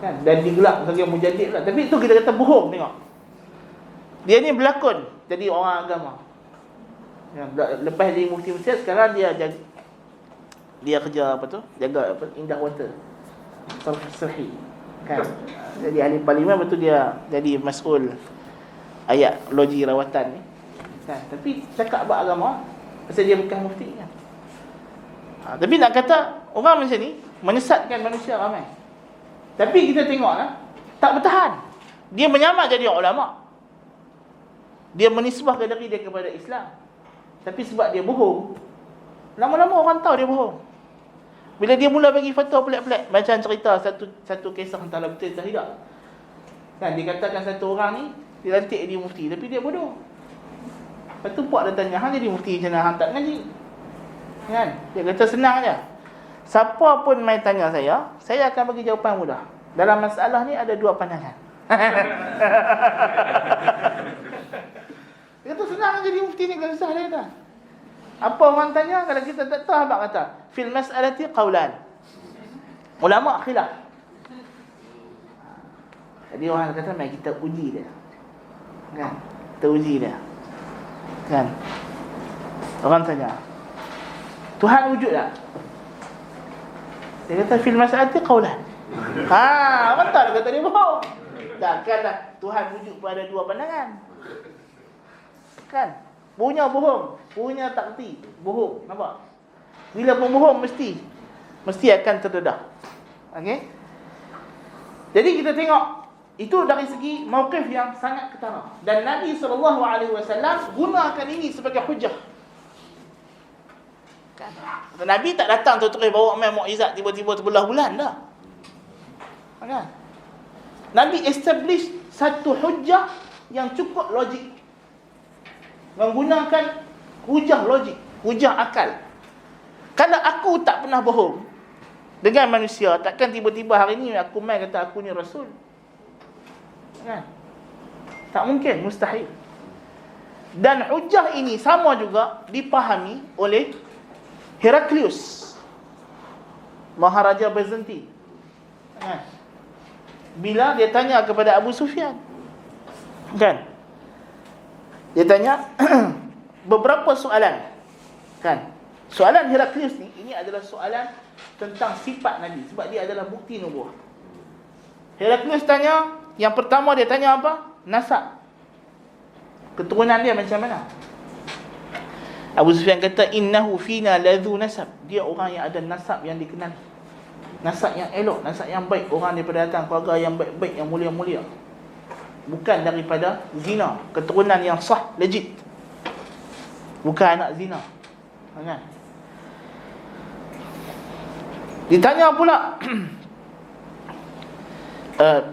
Kan? Dan digelak sebagai mujadid pula. Tapi itu kita kata bohong, tengok. Dia ni berlakon jadi orang agama. Lepas jadi mufti Mesir, sekarang dia kerja apa tu? Jaga apa? Indah Water. Sarhi. Kan? Jadi ahli parlimen, betul dia jadi mas'ul ayat logi rawatan ni. Kan? Tapi cakap buat agama pasal dia bukan mufti kan. Tapi nak kata orang macam ni menyesatkan manusia ramai. Tapi kita tengoklah tak bertahan. Dia menyamar jadi ulama. Dia menisbahkan diri dia kepada Islam. Tapi sebab dia bohong, lama-lama orang tahu dia bohong. Bila dia mula bagi fatwa pelik-pelik, macam cerita satu kisah entahlah betul entah tidak. Kan dikatakan satu orang ni dilantik dia mufti, tapi dia bodoh. Lepas tu puak dia tanya, hang jadi mufti macam mana hang tak ngaji? Kan? Dia kata senang aja. Siapa pun mai tanya saya akan bagi jawapan mudah. Dalam masalah ni ada dua pandangan. Dia kata senang jadi mufti ni, kalau susah dia kata. Apa orang tanya, kalau kita tak tahu, abang kata fil mas'alati qaulan. Ulama khilaf. Jadi orang kata mari kita uji dia. Kan? Kita uji dia. Kan? Orang tanya, Tuhan wujud tak? Dia kata fil mas'alati qaulan. Orang tahu dia kata dia bohong. Takkanlah Tuhan wujud pada dua pandangan. Kan? Punya bohong, punya takti, bohong. Nampak? Bila pun bohong mesti akan terdedah. Okey? Jadi kita tengok itu dari segi mauqif yang sangat ketara. Dan Nabi SAW gunakan ini sebagai hujah. Kan? Nabi tak datang terus bawa main mukjizat tiba-tiba terbelah bulan dah. Kan? Nabi establish satu hujah yang cukup logik. Menggunakan hujah logik, hujah akal. Kalau aku tak pernah bohong dengan manusia, takkan tiba-tiba hari ni aku main kata aku ni rasul. Kan? Tak mungkin, mustahil. Dan hujah ini sama juga dipahami oleh Heraklius, Maharaja Byzantium. Kan? Bila dia tanya kepada Abu Sufyan, kan? Dia tanya beberapa soalan. Kan? Soalan Heraklius ni, ini adalah soalan tentang sifat Nabi, sebab dia adalah bukti nubuah. Heraklius tanya, yang pertama dia tanya apa? Nasab. Keturunan dia macam mana? Abu Sufyan kata, innahu fina ladhu nasab. Dia orang yang ada nasab yang dikenal. Nasab yang elok, nasab yang baik. Orang daripada datang keluarga yang baik-baik, yang mulia-mulia. Bukan daripada zina. Keturunan yang sah, legit. Bukan anak zina. Kan? Ditanya pula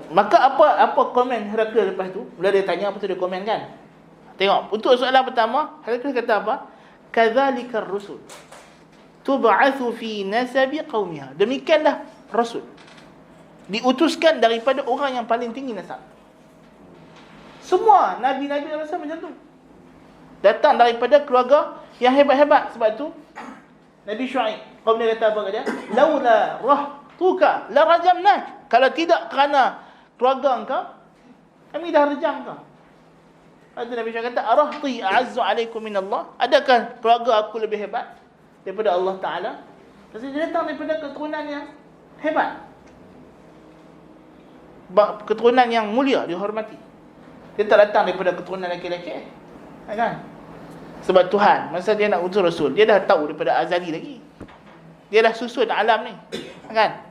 maka apa komen Heraklius lepas tu? Bila dia tanya apa tu, dia komen kan? Tengok, untuk soalan pertama Heraklius kata apa? Kadzalikar rusul tub'atsu fi nasabi qaumiha. Demikianlah rasul diutuskan daripada orang yang paling tinggi nasab. Semua nabi-nabi Rasul macam tu, datang daripada keluarga yang hebat-hebat. Sebab tu Nabi Syuaib, kaum dia kata apa dia? Laula rahtuka la rajamnak. Kalau tidak kerana keluarga engkau, kami dah rejam kau. Lepas tu Nabi Syuaib kata, arahti a'azzu alaikum minallah. Adakah keluarga aku lebih hebat daripada Allah Ta'ala? Pasal dia datang daripada keturunan yang hebat. keturunan yang mulia, dihormati. Dia tak datang daripada keturunan lelaki-lelaki, kan? Sebab Tuhan masa dia nak utus Rasul, dia dah tahu daripada azali lagi. Dia dah susun alam ni, kan?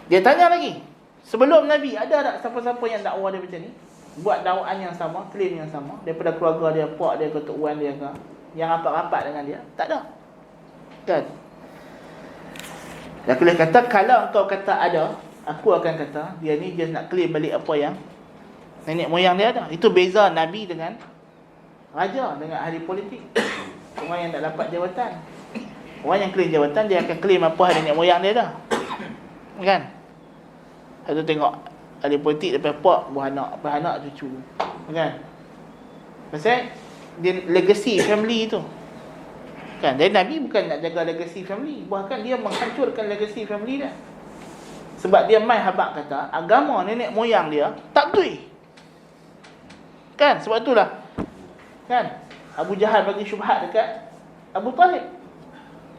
Dia tanya lagi, sebelum Nabi ada tak siapa-siapa yang dakwah dia macam ni, buat dakwaan yang sama, klaim yang sama, daripada keluarga dia, pak dia, ketuk wan dia ke, yang rapat-rapat dengan dia? Tak ada, kan? Dan boleh kata, kalau kau kata ada, aku akan kata dia ni just nak klaim balik apa yang nenek moyang dia ada. Itu beza Nabi dengan raja, dengan ahli politik, orang yang tak dapat jawatan. Orang yang klaim jawatan, dia akan klaim apa nenek moyang dia ada, kan? Satu tengok ahli politik daripada pak, beranak cucu, kan? Pasal dia legacy family tu, kan? Jadi Nabi bukan nak jaga legacy family, bahkan dia menghancurkan legacy family dia. Sebab dia mai habaq kata agama nenek moyang dia tak betul, kan? Sebab itulah, kan, Abu Jahal bagi syubhat dekat Abu Talib.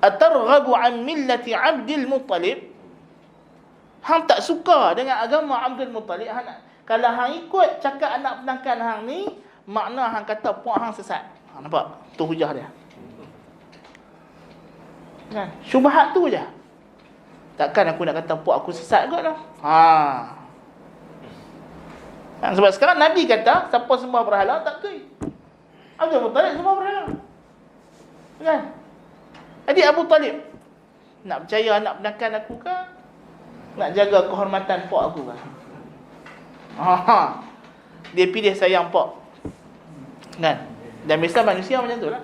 Atarghabu an millati Abdul Muttalib? Hang tak suka dengan agama Abdul Muttalib? Kalau hang ikut cakap anak penangkan hang ni, makna hang kata puak hang sesat. Hang nampak? Tu hujah dia, kan? Syubhat tu je. Takkan aku nak kata puak aku sesat kot lah. Kan? Sebab sekarang Nabi kata siapa sembah berhala tak betul. Abdul Muttalib sembah berhala, kan? Jadi Abu Talib nak percaya anak penangkan aku ke, nak jaga kehormatan pak aku ke? Dia pilih sayang pak, kan? Dan biasa manusia macam tu lah.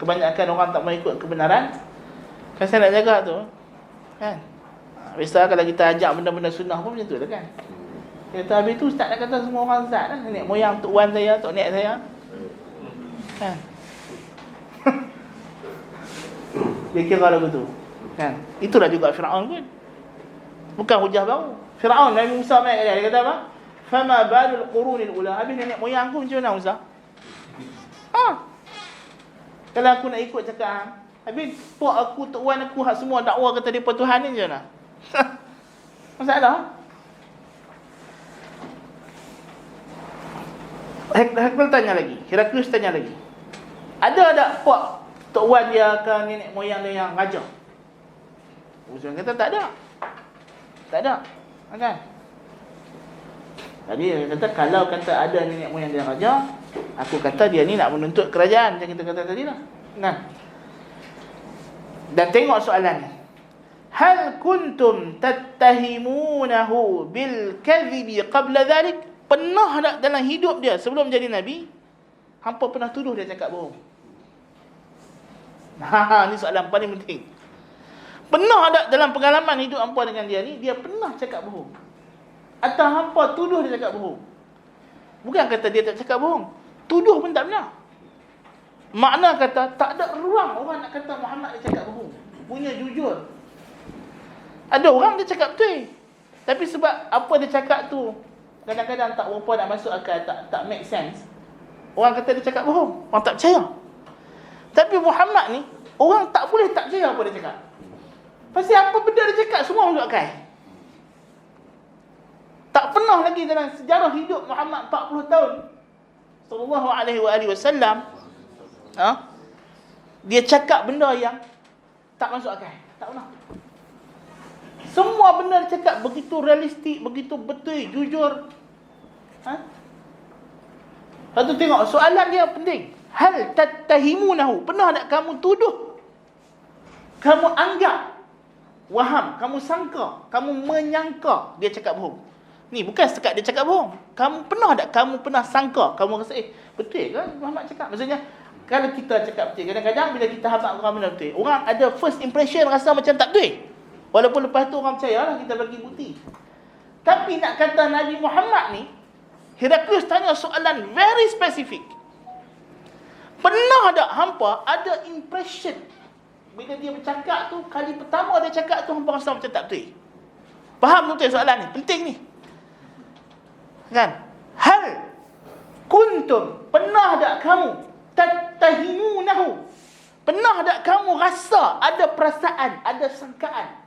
Kebanyakan orang tak mau ikut kebenaran, kan? Saya nak jaga tu, kan? Biasa kalau kita ajak benda-benda sunnah pun macam tu lah, kan? Dia kata habis tu ustaz nak kata semua orang sesat lah. Nenek moyang tok wan saya, tok nek saya, kan? Dia kira lagu tu, kan? Itulah juga Fir'aun pun. Bukan hujah baru. Fir'aun, Nabi Musa main kat dia kata apa? Fama balul qurunil ula. Habis nenek moyang aku macam mana Musa? Kalau aku nak ikut cakap hang, habis pak aku, tok wan aku, hak semua dakwa kata depa Tuhan ni macam mana? Masalah. Heraklius tanya lagi. Heraklius tanya lagi. Ada tak pak tok wan dia ke nenek moyang dia yang raja? Musa kata tak ada. Tak ada, kan? Jadi dia kata kalau kata ada nenek moyang dia raja, aku kata dia ni nak menuntut kerajaan, macam kita kata tadi lah, kan? Dan tengok soalan ni. Hal kuntum tattahimunahu bil kadhibi qabla dhalik? Pernah tak dalam hidup dia sebelum jadi Nabi, hampa pernah tuduh dia cakap bohong? Ni soalan paling penting. Pernah tak dalam pengalaman hidup hampa dengan dia ni, dia pernah cakap bohong? Atau hampa tuduh dia cakap bohong? Bukan kata dia tak cakap bohong, tuduh pun tak benar. Makna kata tak ada ruang orang nak kata Muhammad dia cakap bohong, punya jujur. Ada orang dia cakap betul, tapi sebab apa dia cakap tu kadang-kadang tak berapa nak masuk akal, tak make sense, orang kata dia cakap bohong, orang tak percaya. Tapi Muhammad ni, orang tak boleh tak percaya apa dia cakap. Pasal apa benda dia cakap semua masuk akal. Tak pernah lagi dalam sejarah hidup Muhammad 40 tahun sallallahu alaihi wasallam, dia cakap benda yang tak masuk akal. Tak pernah. Semua benda dia cakap begitu realistik, begitu betul, jujur. Lepas tu tengok soalan dia penting. Hal tattahimunahu? Pernah tak kamu tuduh, kamu anggap, waham, kamu sangka, kamu menyangka dia cakap bohong? Ni bukan setakat dia cakap bohong. Kamu pernah tak kamu pernah sangka, kamu rasa betul kan Muhammad cakap? Maksudnya kalau kita cakap betul, kadang-kadang bila kita habaq orang benda betul, orang ada first impression rasa macam tak betul. Walaupun lepas tu orang percayalah, kita bagi bukti. Tapi nak kata Nabi Muhammad ni, Heraklius tanya soalan very specific. Pernah tak hampa ada impression bila dia bercakap tu, kali pertama dia cakap tu hampa rasa macam tak betul? Faham betul soalan ni? Penting ni, kan? Hal kuntum, pernah tak kamu tattahimunahu? Pernah tak kamu rasa ada perasaan, ada sangkaan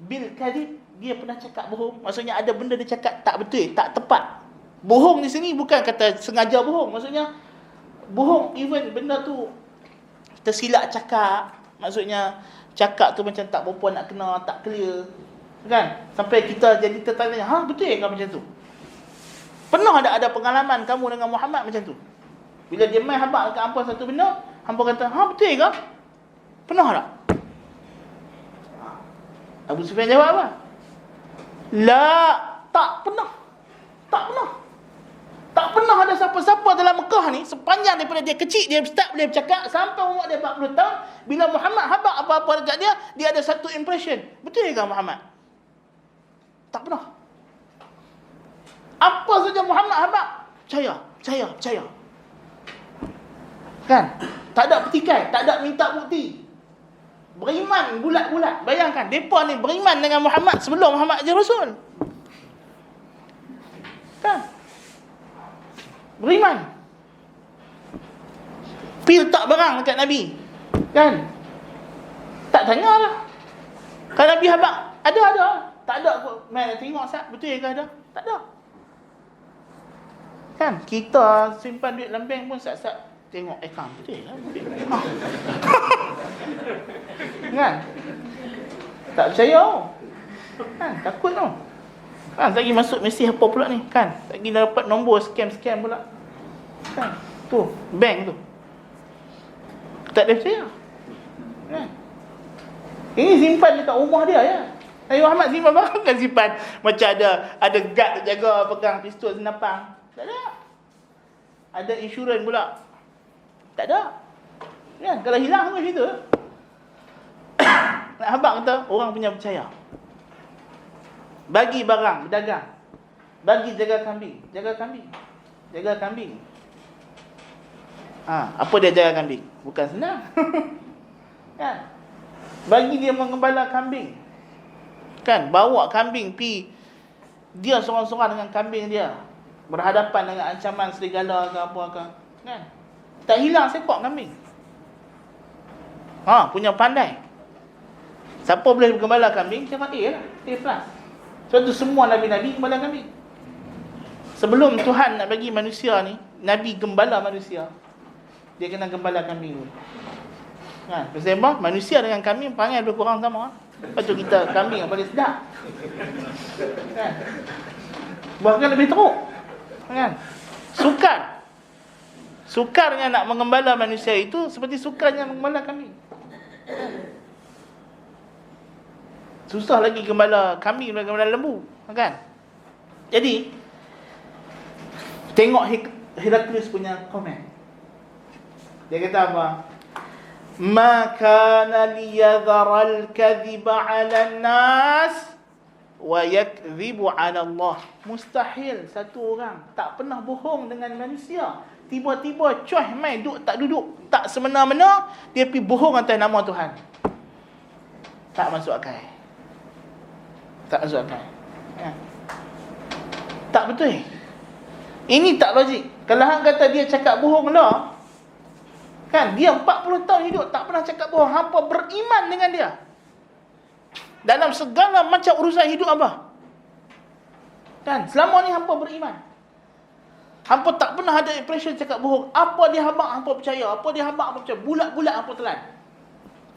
bil kadhib, dia pernah cakap bohong. Maksudnya ada benda dia cakap tak betul, tak tepat. Bohong di sini bukan kata sengaja bohong. Maksudnya bohong even benda tu tersilap cakap. Maksudnya cakap tu macam tak berapa nak kena, tak clear. Kan? Sampai kita jadi tertanya, betul ke macam tu? Pernah ada pengalaman kamu dengan Muhammad macam tu? Bila dia main habaq dekat hampa satu benda, hampa kata, betul ke? Pernah tak? Abu Sufyan jawab apa? La, tak pernah. Tak pernah. Tak pernah ada siapa-siapa dalam Mekah ni, sepanjang daripada dia kecil, dia start boleh bercakap, sampai umur dia 40 tahun, bila Muhammad habaq apa-apa dekat dia, dia ada satu impression. Betul ke Muhammad? Tak pernah. Apa saja Muhammad habaq, percaya. Kan? Tak ada petikai, tak ada minta bukti. Beriman bulat-bulat. Bayangkan, mereka ni beriman dengan Muhammad sebelum Muhammad jadi Rasul. Kan? Beriman. Pergi letak barang dekat Nabi. Kan? Tak tanya lah. Kalau Nabi habaq, ada. Tak ada kot. Mai tengok sat, betul ke ada? Tak ada. Kan? Kita simpan duit dalam bank pun sat-sat tengok akaun, betul lah. Kan? Tak percaya. Kan? Takut tau. Kan? Lagi masuk mesej apa pula ni? Kan? Lagi dah dapat nombor scam pula. Kan? Tu, bank tu. Tak ada percaya. Kan? Ini simpan dekat rumah dia ya. Nabi Muhammad simpan barang kan simpan. Macam ada guard jaga pegang pistol senapang. Tak ada. Ada insurans pula. Tak ada. Kan? Kalau hilang semua cerita. Nak habaq kata, orang punya percaya. Bagi barang, berdagang. Bagi jaga kambing. Apa dia jaga kambing? Bukan senang. Kan? Bagi dia mengembala kambing. Kan? Bawa kambing pi. Dia sorang-sorang dengan kambing dia. Berhadapan dengan ancaman serigala ke apa ke. Kan? Tak hilang sekok kambing. Punya pandai. Siapa boleh gembala kambing? Siapa A lah. A plus. Sebab tu semua Nabi-Nabi gembala kambing. Sebelum Tuhan nak bagi manusia ni, Nabi gembala manusia, dia kena gembala kambing dulu. Kan? Pasal apa? Manusia dengan kambing perangai lebih kurang sama. Lepas tu kita kambing yang paling sedap. Kan? Bahkan lebih teruk. Kan? Sukarnya nak mengembala manusia itu seperti sukarnya mengembala kambing. Susah lagi gembala kambing daripada gembala lembu. Kan? Jadi tengok Heraklius punya komen. Dia kata apa? Ma kana liyadhara al-kadhiba 'ala an-nas wa yakdhibu 'ala Allah. Mustahil satu orang tak pernah bohong dengan manusia, tiba-tiba mai duduk tak semena-mena dia pergi bohong atas nama Tuhan. Tak masuk akal. Ya. Tak betul. Ini tak logik. Kalau hang kata dia cakap bohong dah, kan, dia 40 tahun hidup tak pernah cakap bohong, hampa beriman dengan dia dalam segala macam urusan hidup abah. Kan, selama ni hampa beriman. Hampa tak pernah ada impression cakap bohong. Apa dia habaq hampa percaya, apa dia habaq hampa percaya. Bulat-bulat hampa telan.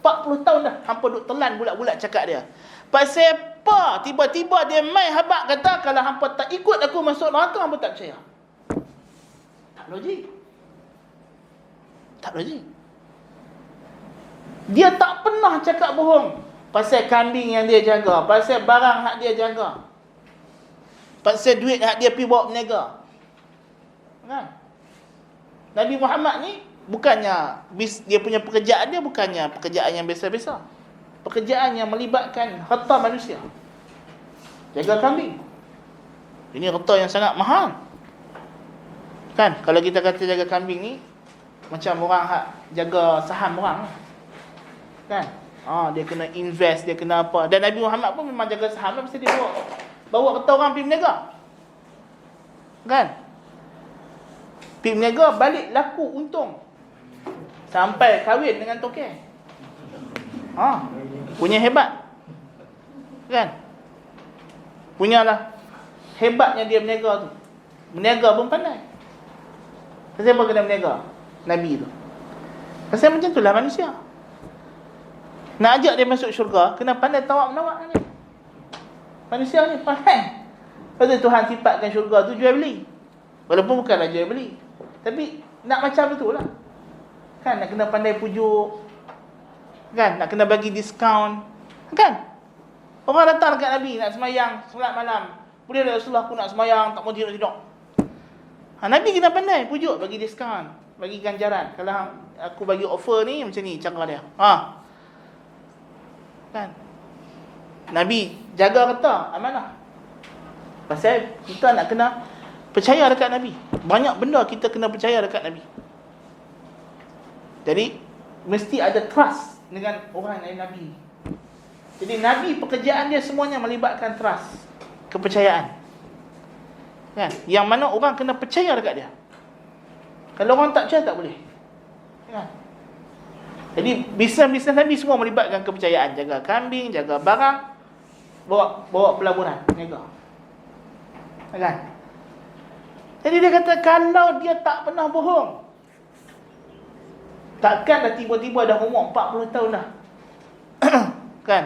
40 tahun dah hampa duk telan bulat-bulat cakap dia. Pasal apa? Tiba-tiba dia mai habaq kata kalau hampa tak ikut aku masuk neraka, hampa tak percaya. Tak logik. Dia tak pernah cakap bohong pasal kambing yang dia jaga, pasal barang hak dia jaga, pasal duit hak dia pergi bawa berniaga. Kan? Nabi Muhammad ni bukannya dia punya pekerjaan dia bukannya pekerjaan yang biasa-biasa. Pekerjaan yang melibatkan harta manusia. Jaga kambing. Ini harta yang sangat mahal. Kan? Kalau kita kata jaga kambing ni macam orang hak jaga saham orang. Kan? Dia kena invest, dia kena apa. Dan Nabi Muhammad pun memang jaga saham lah, mesti dia bawa harta orang pergi berniaga. Kan? Pergi berniaga, balik laku untung. Sampai kahwin dengan tokek. Punya hebat. Kan? Punyalah hebatnya dia berniaga tu. Berniaga pun pandai. Pasal apa kena berniaga? Nabi tu. Pasal macam itulah manusia. Nak ajak dia masuk syurga, kena pandai tawak-menawak ni. Manusia ni pandai. Pasal Tuhan sifatkan syurga tu jual beli. Walaupun bukanlah jual beli, tapi nak macam tu lah. Kan, nak kena pandai pujuk. Kan, nak kena bagi diskaun. Kan? Orang datang dekat Nabi nak semayang solat malam. Boleh tak Rasulullah, aku nak semayang, tak mau tidur-tidur. Nabi kena pandai pujuk, bagi diskaun, bagi ganjaran. Kalau aku bagi offer ni, macam ni cara dia. Kan? Nabi jaga kata amanah. Pasal kita nak kena percaya dekat Nabi. Banyak benda kita kena percaya dekat Nabi. Jadi mesti ada trust dengan orang lain Nabi. Jadi Nabi pekerjaan dia semuanya melibatkan trust, kepercayaan. Kan? Yang mana orang kena percaya dekat dia. Kalau orang tak percaya tak boleh. Kan? Jadi bisnes-bisnes Nabi semua melibatkan kepercayaan. Jaga kambing, jaga barang, bawa pelaburan, niaga. Kan? Jadi dia kata kalau dia tak pernah bohong, takkan dah tiba-tiba dah umur 40 tahun dah. Kan?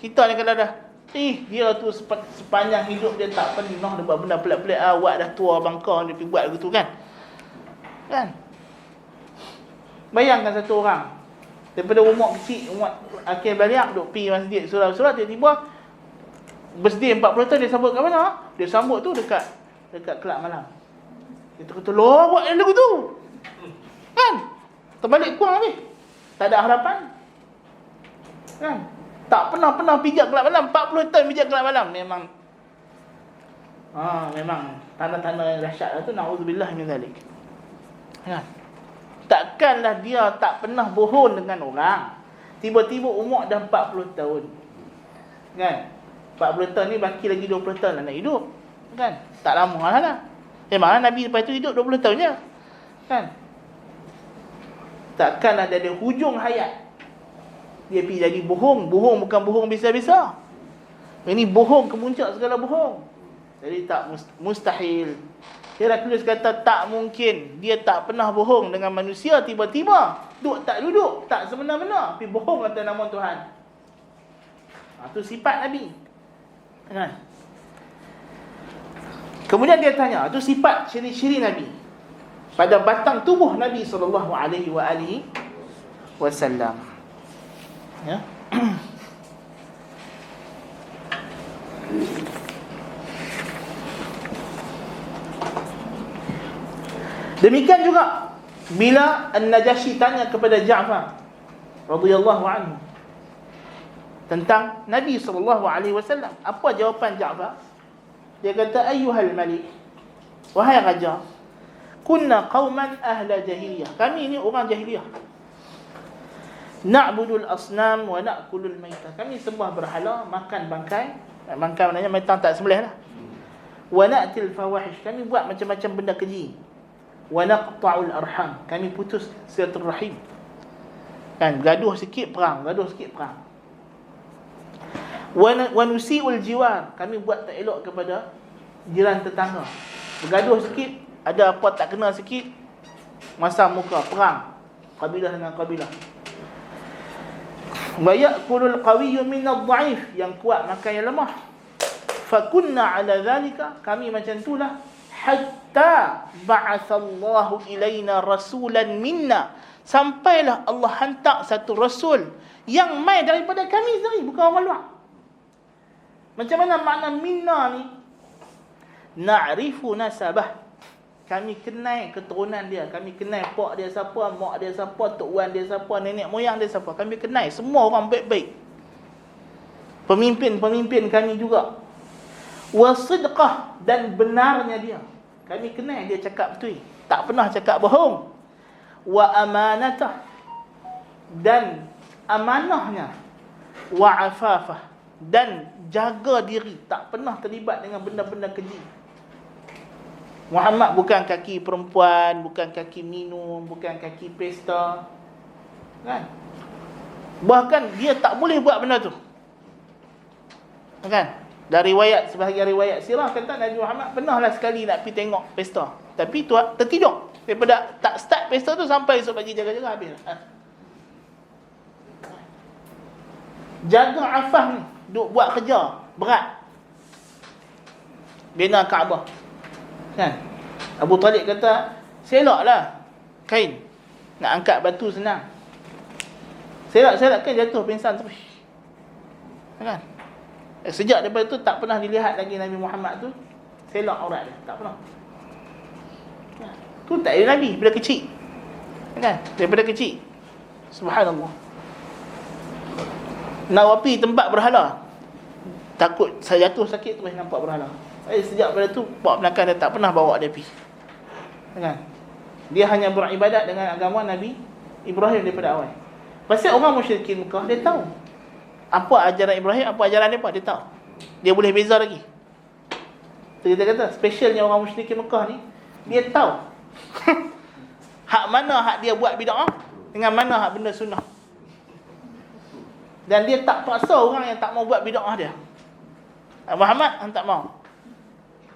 Kita ni kalau dah dia tu sepanjang hidup dia tak pernah dia buat benda pelik-pelik, awak dah tua bangka dia pergi buat begitu kan. Kan? Bayangkan satu orang daripada umur kecil, umur akhir balik duk pergi masjid surau-surau, tiba-tiba birthday 40 tahun dia sambut kat mana? Dia sambut tu dekat kelab malam. Dia kata, "Loh, buat yang lagu tu." Kan? Terbalik kurang ni. Tak ada harapan. Kan? Tak pernah pijak kelab malam, 40 tahun pijak kelab malam. Memang tanda-tanda yang dahsyat lah tu, na'udzubillah min zalik. Kan? Takkanlah dia tak pernah bohong dengan orang, tiba-tiba umur dah 40 tahun. Kan? 40 tahun ni baki lagi 20 tahun lah nak hidup. Kan? Tak lama lah. Memanglah Nabi lepas tu hidup 20 tahun je. Kan? Takkanlah dia ada hujung hayat dia pergi jadi bohong. Bohong bukan bohong biasa-biasa. Ini bohong kemuncak segala bohong. Jadi tak mustahil. Heraklius kata tak mungkin. Dia tak pernah bohong dengan manusia, tiba-tiba tak duduk, tak semena-mena tapi bohong atas nama Tuhan. Itu sifat Nabi. Kan? Kemudian dia tanya, itu sifat ciri-ciri Nabi pada batang tubuh Nabi sallallahu alaihi wasallam. Ya. Demikian juga bila An-Najasyi tanya kepada Ja'far radhiyallahu anhu tentang Nabi sallallahu alaihi wasallam, apa jawapan Ja'far? Dia kata, "Ayyuhal malik, wahai raja, kunna qauman ahla jahiliyah." Kami ni orang jahiliyah. Na'budul asnam wa na'kulul maitah. Kami sembah berhala, makan bangkai. Bangkai maknanya maitah tak sembelih lah. Wa na'til fawahish. Kami buat macam-macam benda keji. Wa naqta'ul arham. Kami putus silaturahim. Kan, gaduh sikit perang, gaduh sikit perang. Wa nusi'ul jiwar. Kami buat tak elok kepada jiran tetangga. Bergaduh sikit, ada apa tak kena sikit, masam muka, perang kabilah dengan kabilah. Wa ya'kulul qawiyyu minadh dha'if. Yang kuat makan yang lemah. Fa kunna 'ala dhalika. Kami macam itulah hatta ba'athallahu ilaina rasulan minna. Sampailah Allah hantar satu rasul yang mai daripada kami sendiri, bukan orang luar. Macam mana makna minna ni? Na'rifu nasabah. Kami kenal keturunan dia. Kami kenal pak dia siapa, mak dia siapa, tok wan dia siapa, nenek moyang dia siapa. Kami kenal semua orang baik-baik. Pemimpin-pemimpin kami juga. Wa sidqah, dan benarnya dia. Kami kenal dia cakap betul, tak pernah cakap bohong. Wa amanatah, dan amanahnya. Wa afafah, dan jaga diri, tak pernah terlibat dengan benda-benda keji. Muhammad bukan kaki perempuan, bukan kaki minum, bukan kaki pesta. Kan? Bahkan dia tak boleh buat benda tu. Kan? Dari riwayat, sebahagian riwayat sirah kata Nabi Muhammad pernahlah sekali nak pergi tengok pesta, tapi tu tertidur. Daripada tak start pesta tu sampai esok pagi jaga-jaga habis. Jaga Affah ni, duk buat kerja berat, bina Kaabah. Kan? Abu Talib kata, selaklah kain, nak angkat batu senang. Selak kan jatuh pingsan terus. Kan? Sejak daripada tu tak pernah dilihat lagi Nabi Muhammad tu selak aurat dia, tak pernah. Tu tak ada Nabi daripada kecil. Kan? Daripada kecil. Subhanallah. Nak wapi tempat berhala, takut saya jatuh sakit terus nampak berhala. Sejak pada tu buat penakan dia tak pernah bawa dia pergi. Kan? Dia hanya beribadat dengan agama Nabi Ibrahim daripada awal. Pasal orang musyrikin Mekah dia tahu apa ajaran Ibrahim, apa ajaran dia tahu. Dia boleh beza lagi. So, kita kata specialnya orang musyrikin Mekah ni, dia tahu hak mana hak dia buat bid'ah dengan mana hak benda sunnah. Dan dia tak paksa orang yang tak mau buat bid'ah dia. Muhammad tak mau.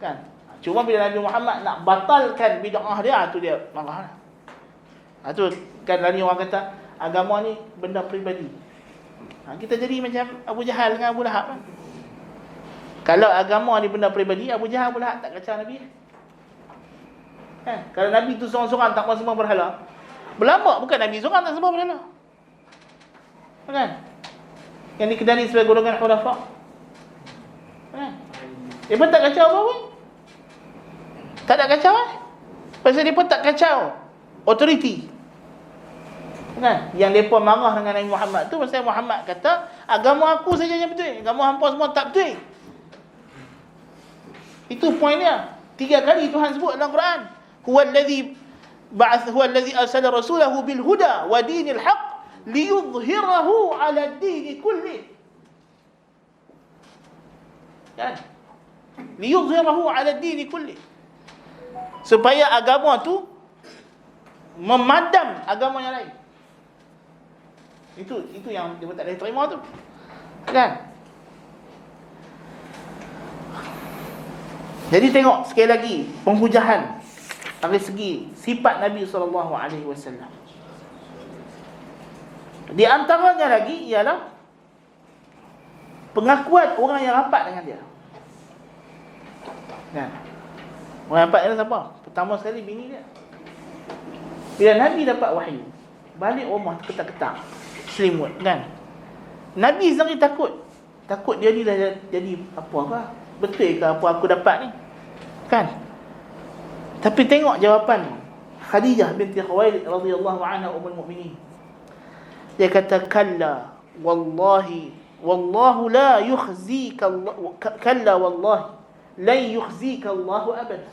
Kan? Cuma bila Nabi Muhammad nak batalkan bid'ah dia, tu dia marah. Tu kan lain orang kata agama ni benda peribadi. Kita jadi macam Abu Jahal dengan Abu Lahab kan? Kalau agama ni benda peribadi, Abu Jahal, Abu Lahab tak kacau Nabi kan? Kalau Nabi tu seorang-seorang tak mau sembah berhala, berlambak bukan Nabi seorang tak sembah berhala kan? Yang dikenali sebagai golongan khulafa kan? Dia pun tak kacau apa pun. Tak ada kacau pasal dia pun tak kacau authority kan? Yang mereka marah dengan Nabi Muhammad tu pasal Muhammad kata agama aku saja yang betul, agama hampa semua tak betul. Itu poin dia. 3 kali Tuhan sebut dalam Quran, huwallazi arsala rasulahu bil huda wa dinil haqq liyudhhirahu 'ala ad-din kulli. Kan? Liyudhhirahu 'ala ad-din kulli. Supaya agama tu memadam agama yang lain. Itu yang dia tak boleh terima tu. Kan? Jadi tengok sekali lagi penghujahan dari segi sifat Nabi SAW. Di antaranya lagi ialah pengakuan orang yang rapat dengan dia. Kan? Orang yang rapat dengan siapa? Pertama sekali bini dia. Bila Nabi dapat wahyu, balik rumah ketak-ketak, selimut kan. Nabi sendiri takut dia ni dah jadi apa betul ke apa aku dapat ni kan. Tapi tengok jawapan Khadijah binti Khuwailid radhiyallahu anha ummul mukminin. Dia kata kalla wallahi wallahu la yukhzika Allah, kalla wallahi la yukhzika Allahu abada.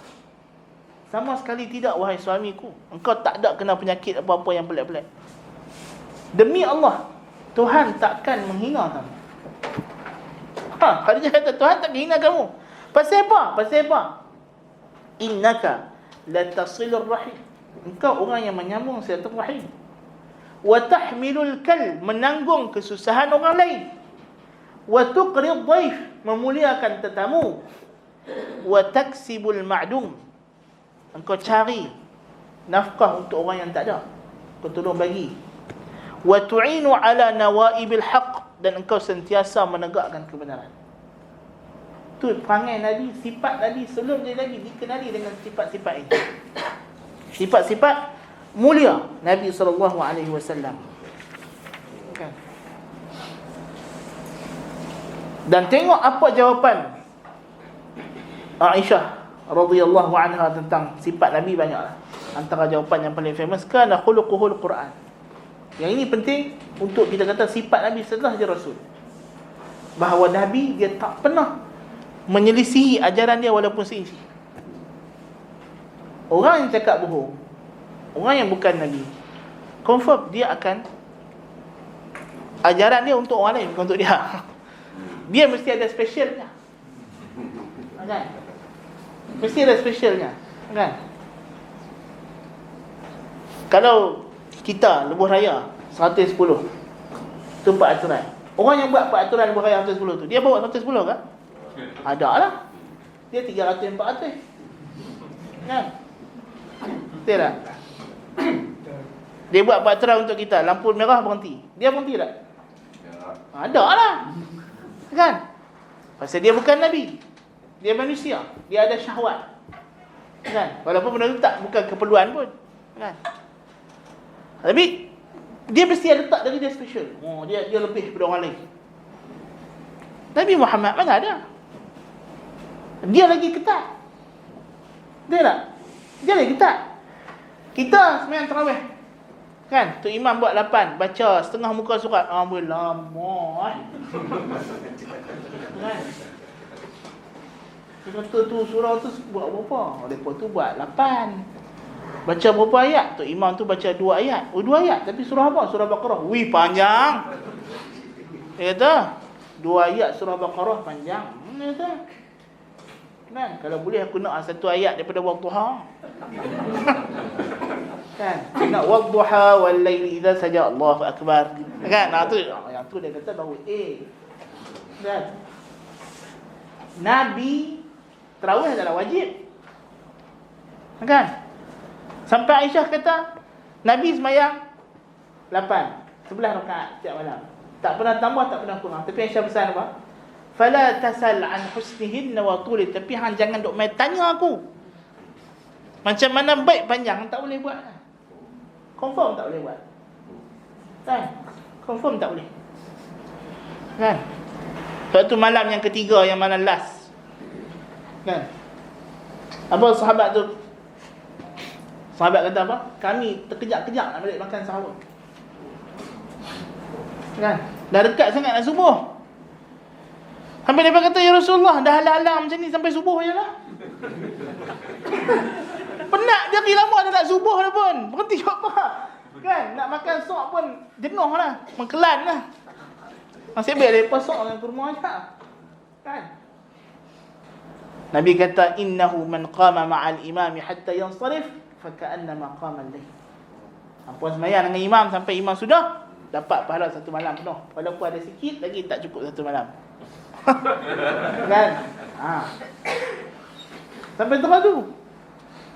Sama sekali tidak wahai suamiku, engkau tak ada kena penyakit apa-apa yang pelik-pelik. Demi Allah, Tuhan takkan menghina kamu. Khadijah kata Tuhan tak menghina kamu. Pasal apa? Innaka latasilur rahim. Engkau orang yang menyambung silaturahim. Wa tahmilul kal, menanggung kesusahan orang lain. Wa tuqrid dhaif, memuliakan tetamu. Wa taksibul ma'dum, engkau cari nafkah untuk orang yang tak ada, kau tolong bagi. Wa tu'inu ala nawaibil haqq, dan engkau sentiasa menegakkan kebenaran. Tu perangai Nabi, sifat Nabi sebelum dia Nabi dikenali dengan sifat-sifat ini. Sifat-sifat mulia Nabi SAW. Kan? Dan tengok apa jawapan Aisyah radhiyallahu anha tentang sifat Nabi. Banyaklah. Antara jawapan yang paling famous, kana khuluquhul Quran. Yang ini penting untuk kita kata sifat Nabi setelah dia Rasul, bahawa Nabi dia tak pernah menyelisihi ajaran dia walaupun seinci. Orang yang cakap bohong, orang yang bukan Nabi, confirm dia akan ajaran dia untuk orang lain, bukan untuk dia. Dia mesti ada specialnya, kan? Mesti ada specialnya, kan? Kalau kita lebuh raya 110 tu 4 aturan. Orang yang buat peraturan beraya 110 tu, dia bawa 110 ke? Ada lah. Dia 300, 400. Kan? Betul tak? Dia buat peraturan untuk kita, lampu merah berhenti. Dia berhenti tak? Ada lah. Kan? Pasal dia bukan Nabi. Dia manusia. Dia ada syahwat. Kan? Walaupun benda tu bukan keperluan pun. Kan? Tapi dia mesti ada tak dari dia special. Dia lebih daripada orang lain. Nabi Muhammad mana ada? Dia lagi ketat. Dia tak? Dia lagi ketat. Kita sembahyang tarawih. Kan? Tu imam buat 8, baca setengah muka surat. Boleh lama kan? Dia kata tu surah tu buat berapa? Lepas tu buat 8. Baca berapa ayat? Tu imam tu baca 2 ayat. 2 ayat. Tapi surah apa? Surah Baqarah. Wih, panjang. Dia kata 2 ayat surah Baqarah panjang. Dia kata, kan? Kalau boleh aku nak 1 ayat daripada Wadduha. Kan? Nak Wadduha wal laili idza saja, Allahu akbar. Kan? Yang tu dia kata baru kan? Nabi tarawih adalah wajib. Kan? Sampai Aisyah kata Nabi sembahyang 8, 11 rakaat setiap malam. Tak pernah tambah, tak pernah kurang. Tapi Aisyah pesan apa? Fala tasal an husnihinna wa tuli. Tapi hang jangan duk main tanya aku. Macam mana baik panjang tak boleh buat. Confirm tak boleh buat. Kan? Confirm tak boleh. Kan? Sebab tu malam yang ketiga, yang malam last. Kan? Apa sahabat tu? Sahabat kata apa? Kami terkejap-kejap nak balik makan sahur. Kan? Dah dekat sangat nak subuh. Sampai dia kata, ya Rasulullah, dah alam-alam macam ni sampai subuh je lah. Penat dia pergi lama dah nak subuh dah pun. Berhenti apa? Kan? Nak makan sok pun jenuh lah. Mengkelan lah. Masih baik lepas sok dengan kurma je. Kan? Nabi kata, innahu man qama ma'al imami hatta yansarif faka'annama qama al-layl. Puan sembahyang dengan imam sampai imam sudah, dapat pahala 1 malam penuh. Walaupun ada sikit lagi tak cukup 1 malam. Kan? Sampai terus tu.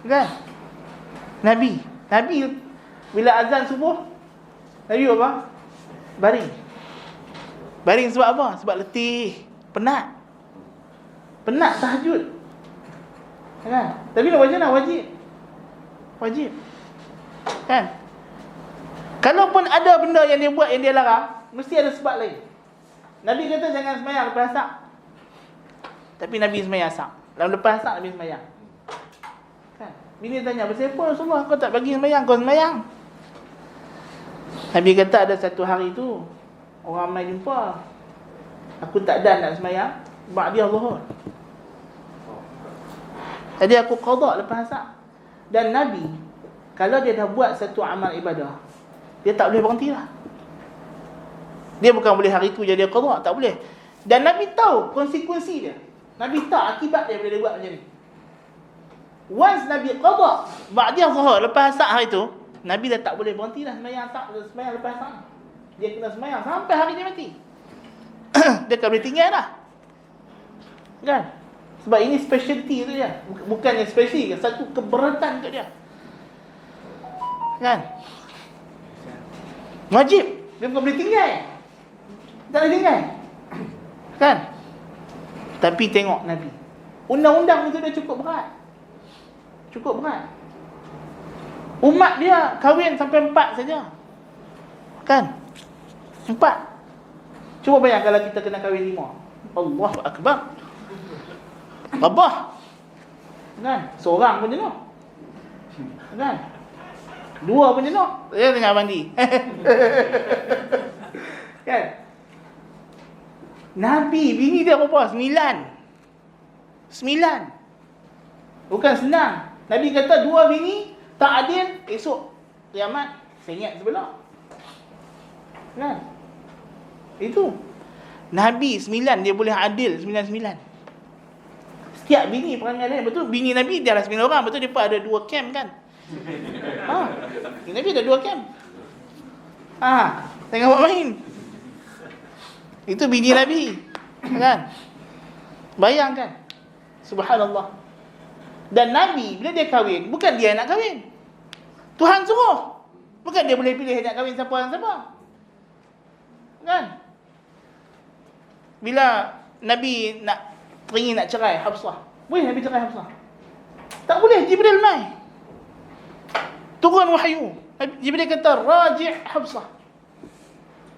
Kan? Nabi bila azan subuh, Nabi apa? Baring sebab apa? Sebab letih, penat tahajud. Kan? Tapi nak macam mana? Wajib. Kan? Kalaupun ada benda yang dia buat yang dia larang, mesti ada sebab lain. Nabi kata jangan sembahyang lepas asar. Tapi Nabi sembahyang asar. Lalu lepas asar Nabi sembahyang. Kan? Bini tanya, "Pasal apa Rasulullah kau tak bagi sembahyang, kau sembahyang?" Nabi kata ada satu hari tu orang ramai jumpa. Aku tak dan nak sembahyang, ba'di Zuhur. Jadi aku qada lepas asar. Dan Nabi kalau dia dah buat satu amal ibadah, dia tak boleh berhenti lah. Dia bukan boleh hari tu jadi qada, tak boleh. Dan Nabi tahu konsekuensi dia. Nabi tahu akibat dia bila dia buat macam ni. Once Nabi qada ba'di Zuhur lepas asar hari tu, Nabi dah tak boleh berhenti dah sembahyang asar, sembahyang lepas asar. Dia kena sembahyang sampai hari dia mati. Dia tak boleh tinggal dah. Kan? Sebab ini specialty tu dia. Bukannya specialty, satu keberatan kat dia. Kan? Wajib. Dia bukan boleh tinggal. Tak boleh tinggal. Kan? Tapi tengok Nabi. Undang-undang itu dia cukup berat. Umat dia kahwin sampai 4 saja. Kan? 4. Cuba bayang kalau kita kena kahwin 5. Allahu Akbar. Babah. Kan? Seorang pun jenuh. Kan? 2 pun jenuh. Dia tengah mandi. Kan? Nabi, bini dia berapa? 9. Bukan senang. Nabi kata 2 bini tak adil, esok kiamat sengit sebelah. Kan? Itu. Nabi 9 dia boleh adil 99. Setiap bini perangai lain. Betul bini Nabi dia ada 9 orang. Betul dia ada 2 camp kan? Bini Nabi ada 2 camp. Tengah buat main. Itu bini Nabi. Kan? Bayangkan. Subhanallah. Dan Nabi bila dia kahwin, bukan dia nak kahwin. Tuhan suruh. Bukan dia boleh pilih nak kahwin siapa dan siapa. Kan? Bila Nabi teringin nak cerai Hafsah, boleh Nabi cerai Hafsah? Tak boleh, Jibril mai. Turun wahyu. Jibril kata, raji' Hafsah.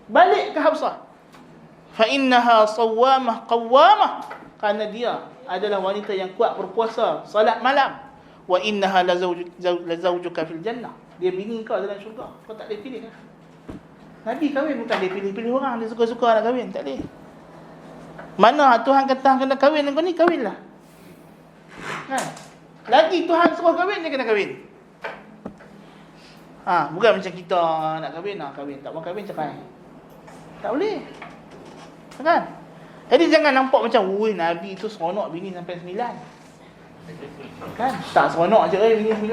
Balik ke Hafsah. Fa innaha sawwamah qawwamah. Kerana dia adalah wanita yang kuat berpuasa, salat malam. Wa innaha lazawjuka fil jannah. Dia bini kau dalam syurga. Kau tak boleh pilih kan? Nabi kahwin bukan dia pilih-pilih orang, dia suka-suka nak kahwin, tak boleh. Mana Tuhan kata kena kahwin dengan kau ni, kahwinlah. Kan? Lagi Tuhan suruh kahwin, dia kena kahwin. Bukan macam kita nak kahwin, kahwin. Tak mau kahwin, cerai. Tak boleh. Kan? Jadi jangan nampak macam, Nabi tu seronok bini sampai 9. Kan? Tak seronok je bini 9.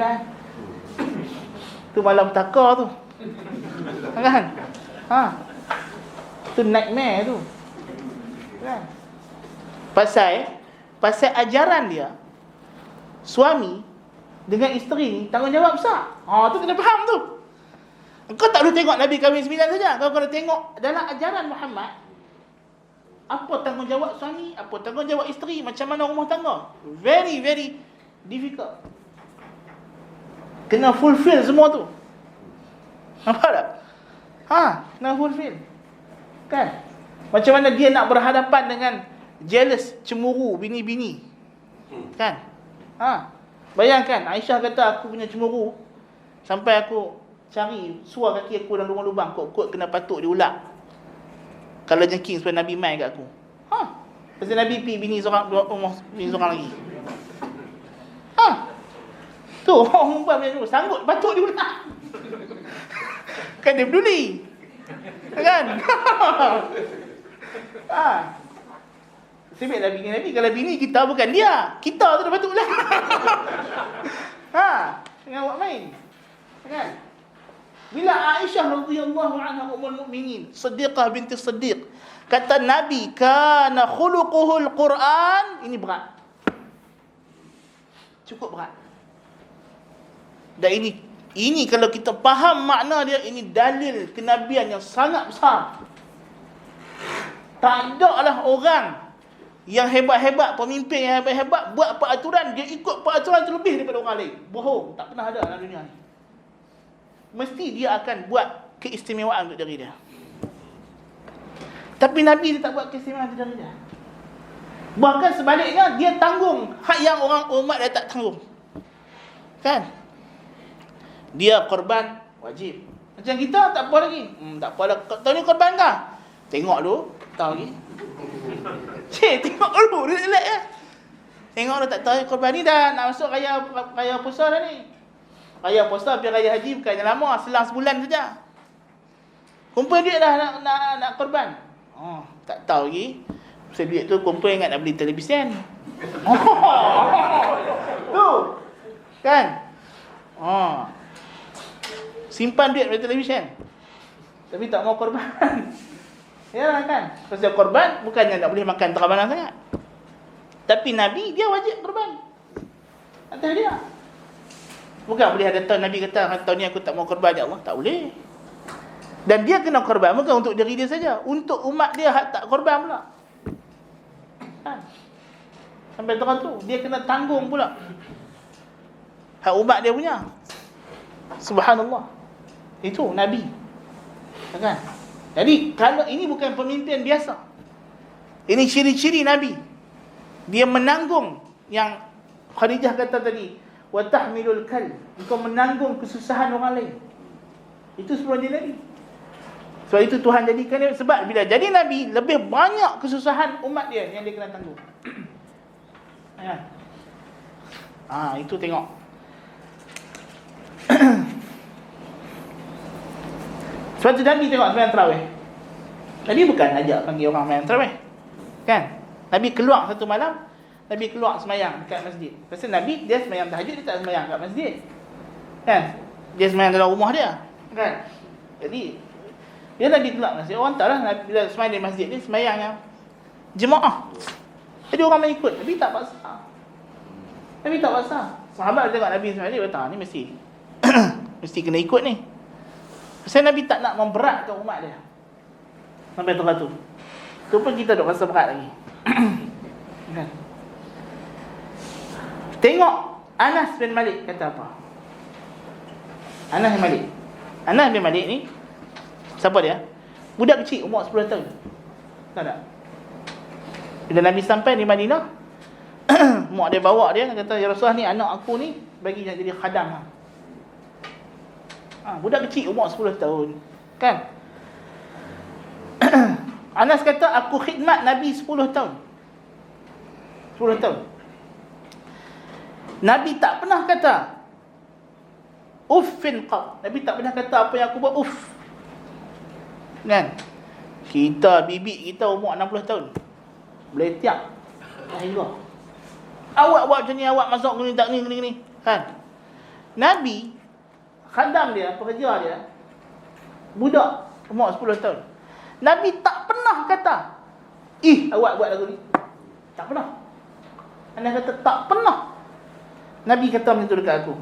Tu malam takar tu. Kan? Tu nightmare tu. Kan? Pasal ajaran dia, suami dengan isteri ni tanggungjawab besar. Tu kena faham tu. Kau tak boleh tengok Nabi kahwin 9 saja. Kau kena tengok dalam ajaran Muhammad, apa tanggungjawab suami, apa tanggungjawab isteri, macam mana rumah tangga. Very, very difficult. Kena fulfill semua tu. Nampak tak? Kena fulfill. Kan? Macam mana dia nak berhadapan dengan jealous, cemburu bini-bini. Kan? Bayangkan Aisyah kata, aku punya cemburu sampai aku cari suar kaki aku dalam lubang-lubang, kot-kot kena patuk diulak. Kalau jengking supaya Nabi mai kat aku. Pasal Nabi pergi bini seorang lagi. Tu orang perempuan macam tu, sanggup patuk diulak. Kan dia peduli. Kan? Sebablah bini Nabi. Kalau bini kita bukan dia, kita tu dah patutlah. Jangan buat main. Kan? Bila Aisyah radhiyallahu anha ummul mukminin, Siddiqah binti Siddiq, kata Nabi kana khuluquhul Quran, ini berat. Cukup berat. Dan ini kalau kita faham makna dia, ini dalil kenabian yang sangat besar. Tak ada lah orang yang hebat-hebat, pemimpin yang hebat-hebat buat peraturan, dia ikut peraturan tu lebih daripada orang lain. Bohong, tak pernah ada dalam dunia ni. Mesti dia akan buat keistimewaan untuk diri dia. Tapi Nabi dia tak buat keistimewaan untuk diri dia. Bahkan sebaliknya, dia tanggung hak yang orang umat dia tak tanggung. Kan? Dia korban wajib. Macam kita tak apa lagi. Tak apa lah. Tahun ni korban kah? Tengok dulu. Tahu lagi. Tengok dulu. Relax ya. Tengok dulu, tak tahu korban ni dah nak masuk raya puasa dah ni. Raya puasa pergi raya haji bukannya lama, selang sebulan saja. Kumpul duit dah nak korban. Tak tahu lagi. Pasal duit tu kumpul ingat nak beli televisyen. Tu. Kan? Simpan duit dari televisyen, tapi tak mau korban. Ya kan? Pasal korban bukannya tak boleh makan terlalu sangat. Tapi Nabi dia wajib korban atas dia. Bukan boleh ada tahun Nabi kata, tahun ni aku tak mau korban ya Allah. Tak boleh. Dan dia kena korban bukan untuk diri dia saja, untuk umat dia hak tak korban pula. Kan? Sampai terang tu dia kena tanggung pula hak umat dia punya. Subhanallah. Itu Nabi. Kan? Jadi kalau ini bukan pemimpin biasa. Ini ciri-ciri Nabi. Dia menanggung yang Khadijah kata tadi, wa tahmilul kal. Engkau menanggung kesusahan orang lain. Itu sebelum dia Nabi. Sebab itu Tuhan jadikan dia, sebab bila jadi Nabi, lebih banyak kesusahan umat dia yang dia kena tanggung. Kan? Itu tengok. Sebab tu Nabi tengok sembahyang tarawih. Nabi bukan ajak panggil orang sembahyang tarawih. Kan? Nabi keluar satu malam, Nabi keluar sembahyang dekat masjid. Pasal Nabi dia sembahyang tahajud, dia tak sembahyang kat masjid. Kan? Dia sembahyang dalam rumah dia. Kan? Jadi Dia Nabi kelak masjid. Orang tahu lah Nabi bila sembahyang di masjid ni sembahyang yang jemaah. Jadi orang main ikut. Nabi tak paksa. Nabi tak paksa. Sahabat tengok Nabi sembahyang dia kata, ni mesti mesti kena ikut ni. Pasal Nabi tak nak memberatkan umat dia. Sampai teratur. Tu pun kita duk rasa berat lagi. Kan? Tengok Anas bin Malik kata apa? Anas bin Malik ni siapa dia? Budak kecil umur 10 tahun. Tahu tak? Bila Nabi sampai di Madinah, mak dia bawa dia kata, ya Rasulullah, ni anak aku ni bagi jadi khadam. Budak kecil umur 10 tahun. Kan? Anas kata, aku khidmat Nabi 10 tahun. 10 tahun. Nabi tak pernah kata uffin qat. Nabi tak pernah kata apa yang aku buat uff. Kan? Kita, bibi kita umur 60 tahun. Boleh tiap. Awak buat macam ni, awak masuk gini tak ni. Kan? Nabi, khadam dia, pekerja dia, budak umur 10 tahun. Nabi tak pernah kata, awak buat lagu ni. Tak pernah. Anda kata tak pernah. Nabi kata macam tu dekat aku.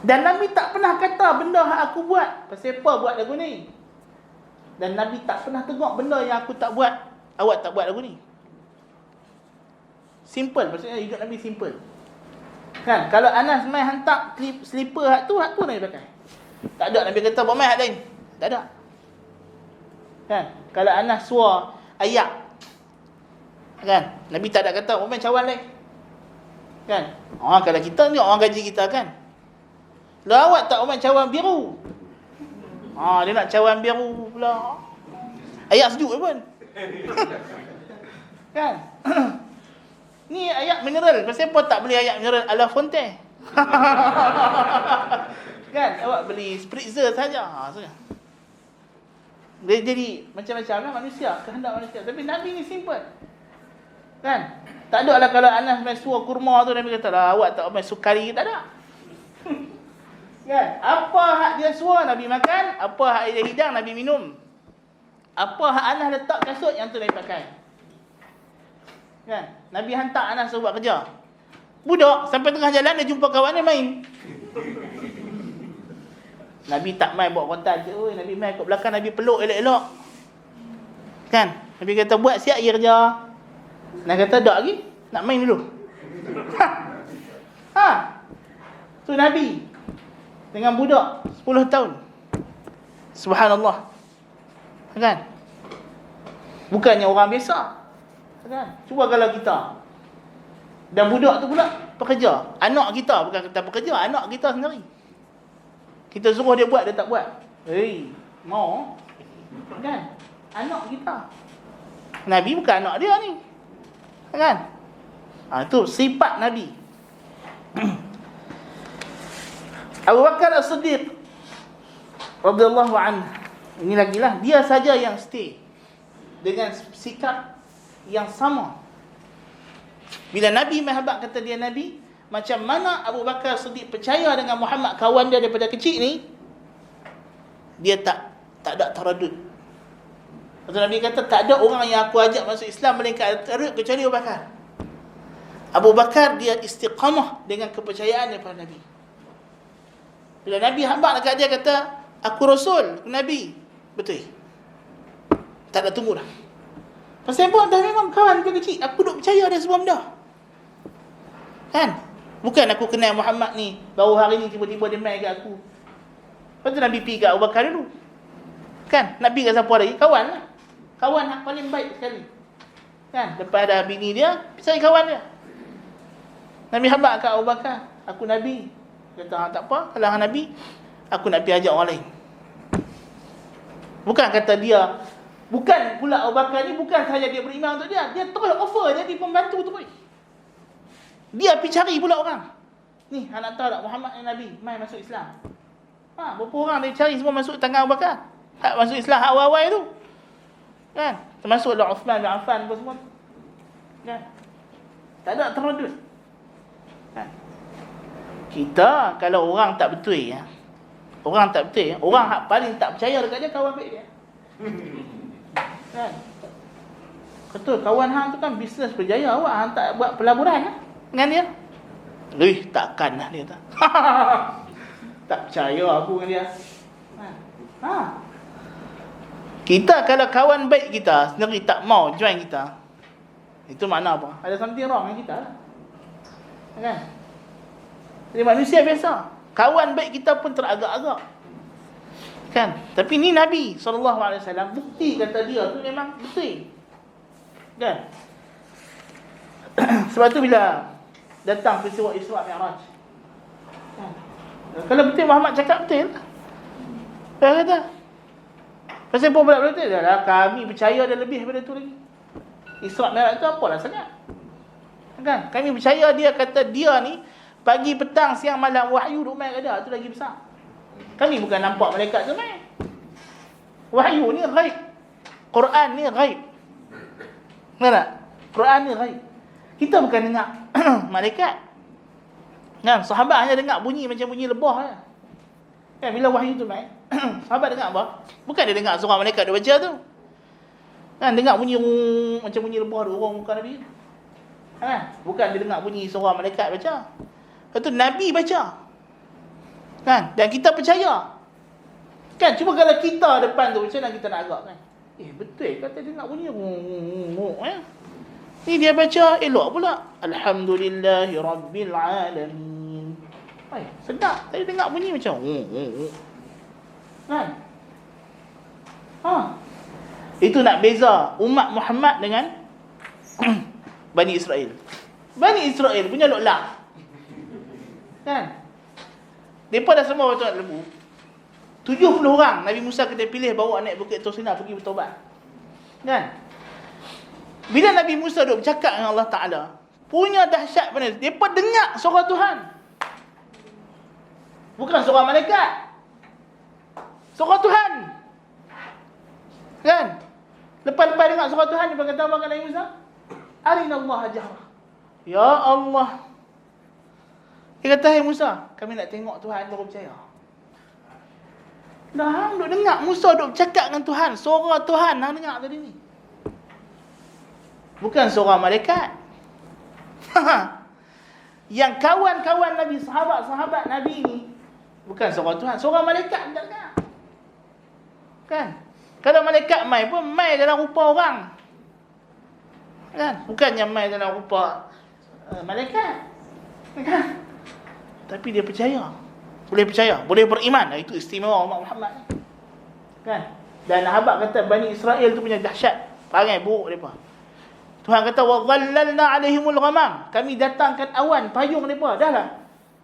Dan Nabi tak pernah kata benda yang aku buat, pasal apa buat lagu ni. Dan Nabi tak pernah tengok benda yang aku tak buat, awak tak buat lagu ni. Simple, maksudnya hidup Nabi simple. Kan? Kalau Anas main hantar slipper hak tu Nabi pakai. Tak ada Nabi kata buat main hak lain. Tak ada. Kan? Kalau Anas suar ayak, kan? Nabi tak ada kata buat main cawan lain. Kan? Kalau kita ni orang gaji kita kan. Lah awak tak main cawan biru. Dia nak cawan biru pula. Ayak sejuk pun. Kan? Ni ayak mineral. Pasal apa tak beli ayak mineral ala Fonte? Kan? Awak beli spritzer saja. Dia jadi macam-macam lah manusia, kehendak manusia. Tapi Nabi ni simple. Kan? Tak ada lah kalau Anas main suar kurma tu, Nabi kata lah, awak tak main sukari. Tak ada. Kan? Apa hak dia suar Nabi makan, apa hak dia hidang Nabi minum. Apa hak Anas letak kasut, yang tu Nabi pakai. Kan? Nabi hantar Anas buat kerja. Budak sampai tengah jalan dia jumpa kawan dia main. Nabi tak main bawa kontan je. Nabi main kat belakang, Nabi peluk elok-elok. Kan? Nabi kata buat siap je kerja. Nabi kata tak lagi, nak main dulu. Tu Nabi dengan budak 10 tahun. Subhanallah. Kan? Bukannya orang biasa. Kan? Cuba kalau kita. Dan budak tu pula pekerja. Anak kita, bukan kata pekerja, anak kita sendiri. Kita suruh dia buat, dia tak buat. Mau. Kan? Anak kita. Nabi bukan anak dia ni. Kan? Itu sifat Nabi. Abu Bakar As-Siddiq radhiyallahu anhu, ini lagi lah, dia saja yang stay dengan sikap yang sama. Bila Nabi Mahabak kata dia Nabi, macam mana Abu Bakar As-Siddiq percaya dengan Muhammad, kawan dia daripada kecil ni, dia tak ada taradud. Lepas Nabi kata tak ada orang yang aku ajak masuk Islam melainkan taradud kecuali Abu Bakar. Abu Bakar dia istiqamah dengan kepercayaan daripada Nabi. Bila Nabi hamba dekat dia kata, aku Rasul, aku Nabi. Betul. Tak ada tunggu dah. Pasal apa? Dah memang kawan dia kecil. Aku duk percaya dia sebelum dah. Kan? Bukan aku kenal Muhammad ni, baru hari ni tiba-tiba dia main kat aku. Lepas tu Nabi pergi kat Abu Bakar dulu. Kan? Nabi kat siapa lagi? Kawan lah. Kawan yang paling baik sekali. Kan? Lepas ada bini dia, cari kawan dia. Nabi hamba kat Abu Bakar, aku Nabi. Kata, tak apa, kalau Nabi, aku nak pergi ajak orang lain. Bukan kata dia, bukan pula Abu Bakar ni, bukan sahaja dia beriman untuk dia, dia terus offer jadi pembantu tu pun. Dia pergi cari pula orang. Ni, nak tahu tak Muhammad yang Nabi, mai masuk Islam. Berapa orang dia cari semua masuk tangan Abu Bakar. Hak masuk Islam, hak awal-awal tu. Kan? Termasuklah Uthman bin Affan apa semua. Kan? Tak ada teradud. Kan? Kita kalau orang tak betul ya. Orang tak betul ya. Orang hak paling tak percaya dekat dia kawan baik dia. Kan? Betul, kawan hang tu kan bisnes berjaya, awak hang tak buat pelaburan kan? Dengan dia. Takkan lah dia tak. Tak percaya aku dengan dia. Kita kalau kawan baik kita sendiri tak mau join kita, itu makna apa? Ada something wrong dengan kita lah. Kan? Jadi manusia biasa, kawan baik kita pun teragak-agak. Kan? Tapi ni Nabi SAW bukti kata dia tu memang betul. Kan? Sebab tu bila datang peristiwa Isra' Mi'raj, kan? Kalau betul Muhammad cakap betul lah. Dia kata pasal pun betul dah, kami percaya ada lebih daripada tu lagi. Isra' Mi'raj tu apalah sangat. Kan? Kami percaya dia kata dia ni pagi, petang, siang, malam wahyu duk main ada, tu lagi besar. Kami bukan nampak malaikat tu main. Wahyu ni ghaib. Quran ni ghaib. Betul tak? Quran ni ghaib. Kita bukan dengar malaikat. Kan? Sahabat hanya dengar bunyi macam bunyi lebah je. Kan? Bila wahyu tu main, sahabat dengar apa? Bukan dia dengar surah malaikat dia baca tu. Kan? Dengar bunyi macam bunyi lebah tu orang muka Nabi. Kan? Bukan dia dengar bunyi surah malaikat baca. Lepas tu Nabi baca. Kan? Dan kita percaya. Kan? Cuma kalau kita depan tu, macam mana kita nak agak kan? Betul kata dia nak bunyi ni dia baca elok pula. Alhamdulillahi Rabbil Alamin. Sedap. Tadi dengar bunyi macam kan? Itu nak beza umat Muhammad dengan Bani Israel. Bani Israel punya lok-lak. Kan? Mereka dah semua betul lembu. 70 orang Nabi Musa kata pilih bawa naik Bukit Tur Sina pergi bertaubat. Kan? Bila Nabi Musa duk bercakap dengan Allah Ta'ala, punya dahsyat benar. Mereka dengar suara Tuhan. Bukan suara malaikat. Suara Tuhan. Kan? Lepas-lepas dengar suara Tuhan, dia kata apa kat Nabi Musa? Arinallaha jahra. Ya Allah. Dia kata, hai Musa, kami nak tengok Tuhan baru percaya. Dah hang duk dengar Musa duk bercakap dengan Tuhan. Suara Tuhan hang dengar tadi ni. Bukan suara malaikat. Yang kawan-kawan Nabi, sahabat-sahabat Nabi ni, bukan suara Tuhan, suara malaikat tak dengar. Kan? Kalau malaikat mai pun mai dalam rupa orang. Kan? Bukannya mai dalam rupa malaikat. Kan? Tapi dia percaya. Boleh percaya, boleh beriman. Itu istimewa umat Muhammad. Kan? Dan Nahabak kata Bani Israel tu punya dahsyat. Perangai buruk mereka. Tuhan kata wa dhallalna alaihimul ghamam. Kami datangkan awan payung mereka.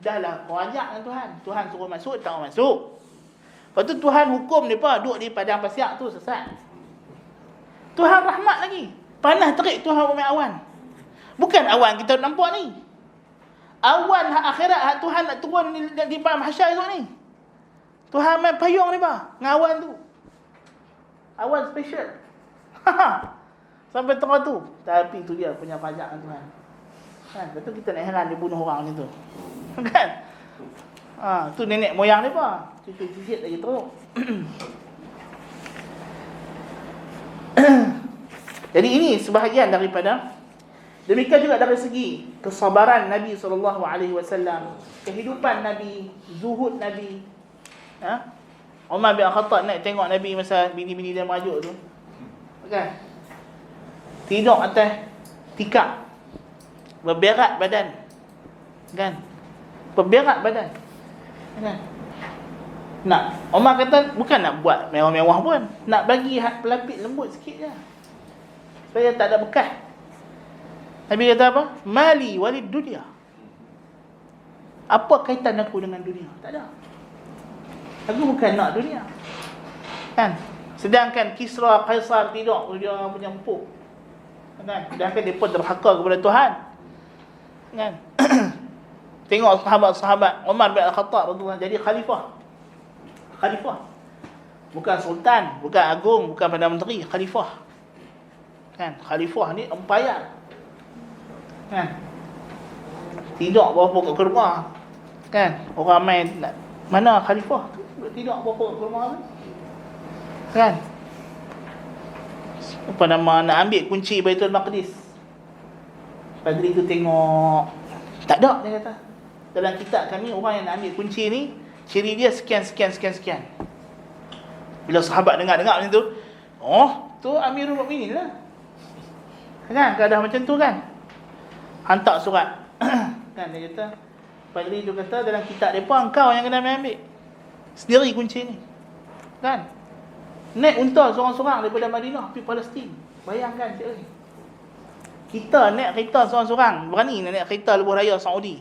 Dahlah kau ajak dengan Tuhan. Tuhan suruh masuk, tak masuk. Lepas tu Tuhan hukum mereka duduk di padang pasir tu sesat. Tuhan rahmat lagi. Panas terik Tuhan umai awan. Bukan awan kita nampak ni. Awan hak akhirat hak Tuhan nak turun di padang mahsyar esok ni. Tuhan main payung mereka dengan awan tu. Awan special. Sampai tengah tu. Tapi tu dia punya pajak Tuhan. Kan? Betul kita nak heran dia bunuh orang macam tu. Kan? Tu nenek moyang dia apa? Cucuk-cucuk lagi teruk. Jadi ini sebahagian daripada. Demikian juga dari segi kesabaran Nabi SAW, kehidupan Nabi, zuhud Nabi. Umar bin Khattab nak tengok Nabi masa bini-bini dia merajuk tu. Kan? Tidur atas tikar. Berberat badan. Kan? Berberat badan. Kan? Nak Umar kata bukan nak buat mewah-mewah pun, nak bagi pelapis lembut sikit je. Supaya tak ada bekas. Nabi kata apa? Mali walid dunia. Apa kaitan aku dengan dunia? Tak ada. Aku bukan nak dunia. Kan? Sedangkan Kisra, Kaisar tidak, dia punya empuk. Kan? Sedangkan dia pun derhaka kepada Tuhan. Kan? Tengok sahabat-sahabat Umar bin Al-Khattab radhiyallahu jadi khalifah. Khalifah. Bukan sultan, bukan agung, bukan perdana menteri, khalifah. Kan? Khalifah ni empayar. Kan? Tidak berapa kat rumah. Kan? Orang main mana khalifah tu tidak berapa kat rumah tu. Kan? Apa nama, nak ambil kunci Baitul Maqdis. Padri tu tengok, tak ada, dia kata. Dalam kitab kami, orang yang nak ambil kunci ni, ciri dia sekian. Bila sahabat dengar macam tu, oh, tu Amirul Mukminin lah. Kan, keadaan macam tu kan. Hantar surat. Kan, dia kata, Padri tu kata, dalam kitab mereka, engkau yang kena ambil sendiri kunci ni. Kan. Naik unta seorang-seorang daripada Madinah pergi Palestin. Bayangkan cik ni. Kita naik kereta seorang-seorang, berani nak naik kereta lebuh raya Saudi.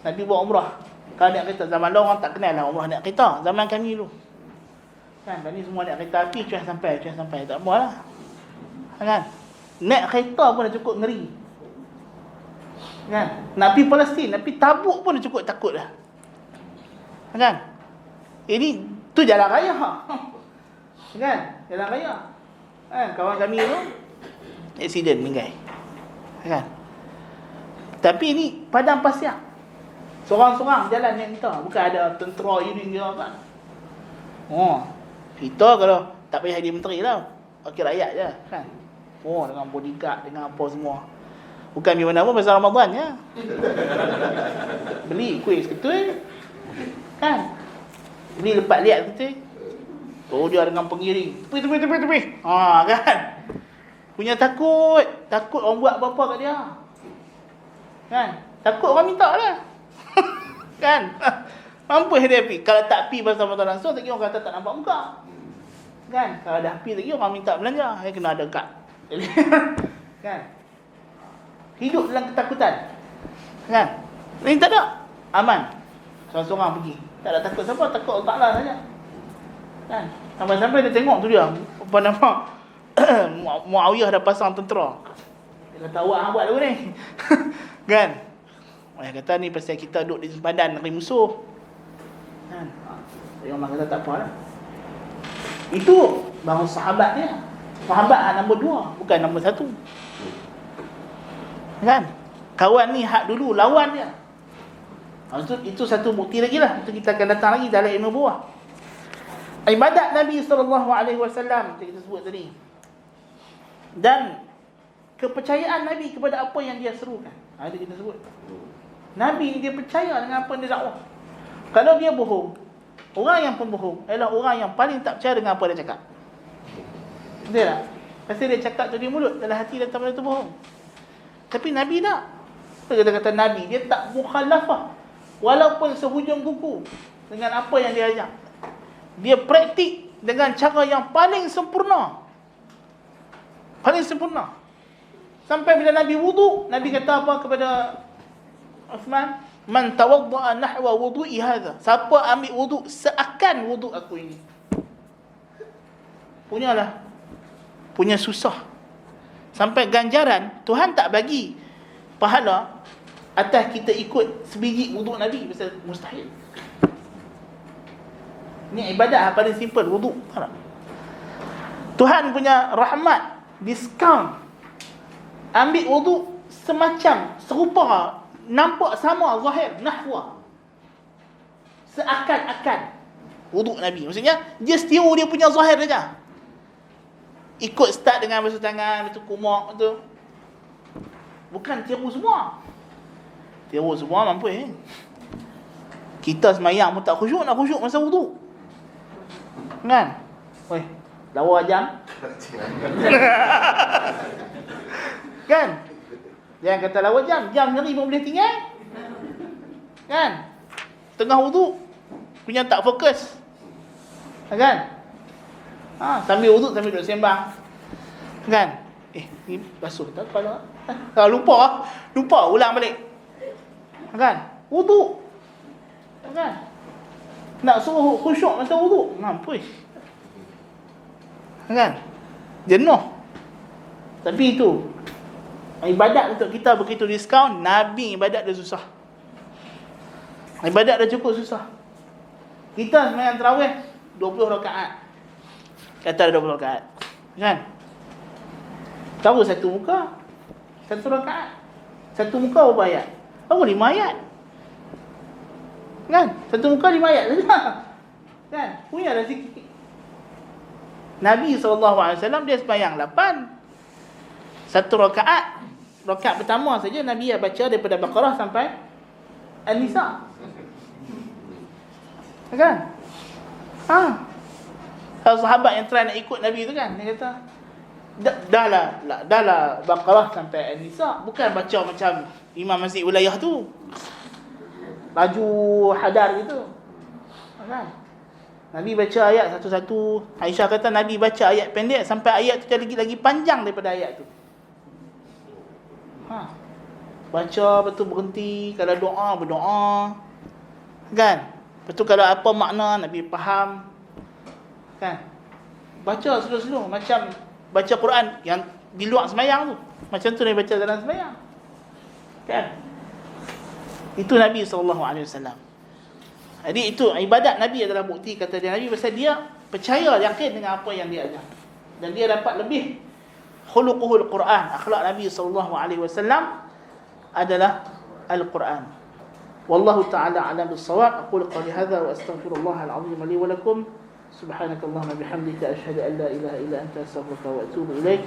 Nabi buat umrah. Kalau naik kereta, zaman dah orang tak kenal lah umrah naik kereta. Zaman kami dulu. Kan, ni semua naik kereta api, cuai sampai. Tak apa lah. Kan? Naik kereta pun dah cukup ngeri. Kan? Nak pergi Palestin, nak pergi Tabuk pun dah cukup takut dah. Kan? Ini, tu jalan raya. Kan? Jalan raya. Kan? Kawan kami tu, aksiden meninggal. Kan? Tapi ini padang pasir. Seorang-seorang jalan naik kereta. Bukan ada tentera ini dia kan. Oh, kita kalau tak payah jadi menteri lah. Wakil rakyat je kan. Oh, dengan bodyguard, dengan apa semua. Bukan di mana pun pasal Ramadan ya. Beli kuih seketul. Kan? Beli lepat liat seketul. Oh, dia dengan pengiring. Tepi. Ha, kan? Punya takut orang buat apa-apa kat dia. Kan? Takut orang minta lah. Kan? Mampu dia pergi. Kalau tak pergi pasal Ramadan langsung, tak kira orang kata tak nampak muka. Kan? Kalau dah pergi, tak kira orang minta belanja. Dia kena ada kad. Kan? Hidup dalam ketakutan. Kan? Ini tak ada. Aman. Seorang-seorang pergi. Tak ada takut siapa, takut Allah Ta'ala saja. Kan? Sampai-sampai dia tengok tu dia. Apa nama? Muawiyah dah pasang tentera. Dia kata, awak hang buat dulu ni. Kan? Dia kata ni pasal kita duduk di sempadan negeri musuh. Kan? Dia orang kata tak apalah. Itu baru sahabat dia. Sahabat nombor 2, bukan nombor 1. Kan? Kawan ni hak dulu, lawan dia. Itu satu bukti lagi lah. Itu kita akan datang lagi dalam ilmu buah. Ibadat Nabi SAW kita sebut tadi. Dan kepercayaan Nabi kepada apa yang dia serukan. Itu kita sebut. Nabi ni dia percaya dengan apa yang dia dakwah. Kalau dia bohong, orang yang pembohong adalah orang yang paling tak percaya dengan apa dia cakap. Betul tak? Pasti dia cakap tu di mulut, dalam hati dia tak benda tu bohong. Tapi Nabi tak. Kita kata Nabi, dia tak mukhalafah. Walaupun sehujung kuku dengan apa yang dia ajak. Dia praktik dengan cara yang paling sempurna. Paling sempurna. Sampai bila Nabi wudu, Nabi kata apa kepada Uthman? Man tawadda'a nahwa wudu'i hadha. Siapa ambil wudu seakan wudu aku ini. Punya susah. Sampai ganjaran Tuhan tak bagi pahala atas kita ikut sebiji wudu Nabi, pasal mustahil. Ni ibadat paling simple, wudu. Tuhan punya rahmat, diskaun. Ambil wudu semacam, serupa, nampak sama zahir, nahwa. Seakan-akan wudu Nabi. Maksudnya, dia setiru dia punya zahir saja. Ikut start dengan basuh tangan, betul kumak, betul. Bukan tiru semua. Tiru semua mampu Kita semayang pun tak khusyuk, nak khusyuk masa wudu. Kan? Weh, lawa jam. Kan? Jangan kata lawa jam sendiri pun boleh tinggal. Kan? Tengah wudu punya tak fokus. Kan? Sambil wudu sambil duduk sembang. Kan? Ni basuh tak kepala. Lupa ulang balik. Kan? Wudu. Kan? Nak suruh khusyuk masa wudu, mampus. Kan? Jenuh. Tapi itu ibadat untuk kita begitu diskaun. Nabi ibadat dia susah. Ibadat dia cukup susah. Kita sembahyang tarawih 20 rakaat. Kata 20 rakaat. Kan? Tahu satu muka, satu rakaat. Satu muka berapa ayat? Tahu 5 ayat. Kan? Satu muka 5 ayat saja. Kan? Punya dah sikit. Nabi SAW dia sembahyang 8. Satu rakaat. Rakaat pertama saja Nabi baca daripada Baqarah sampai An-Nisa. Kan? Kalau sahabat yang try nak ikut Nabi tu kan, dia kata dah lah Baqarah sampai An-Nisa, bukan baca macam imam masjid wilayah tu, laju hadar gitu. Kan? Nabi baca ayat satu-satu. Aisyah kata Nabi baca ayat pendek sampai ayat tu lagi panjang daripada ayat tu. Baca betul berhenti, kalau doa berdoa. Kan? Betul kalau apa makna Nabi faham. Kan? Baca slow-slow macam baca Quran yang di luar sembahyang tu. Macam tu Nabi baca dalam sembahyang. Kan? Itu Nabi SAW. Jadi itu ibadat Nabi adalah bukti kata dia Nabi, pasal dia percaya, yakin dengan apa yang dia ajar. Dan dia dapat lebih khuluquhul Quran. Akhlak Nabi SAW adalah Al-Quran. Wallahu ta'ala a'lam bis-shawab. Aqulu qawli hadza wa astaghfirullahal azim li wa lakum. Subhanakallahumma bihamdika asyhadu an la ilaha illa anta astaghfiruka wa atubu ilaik.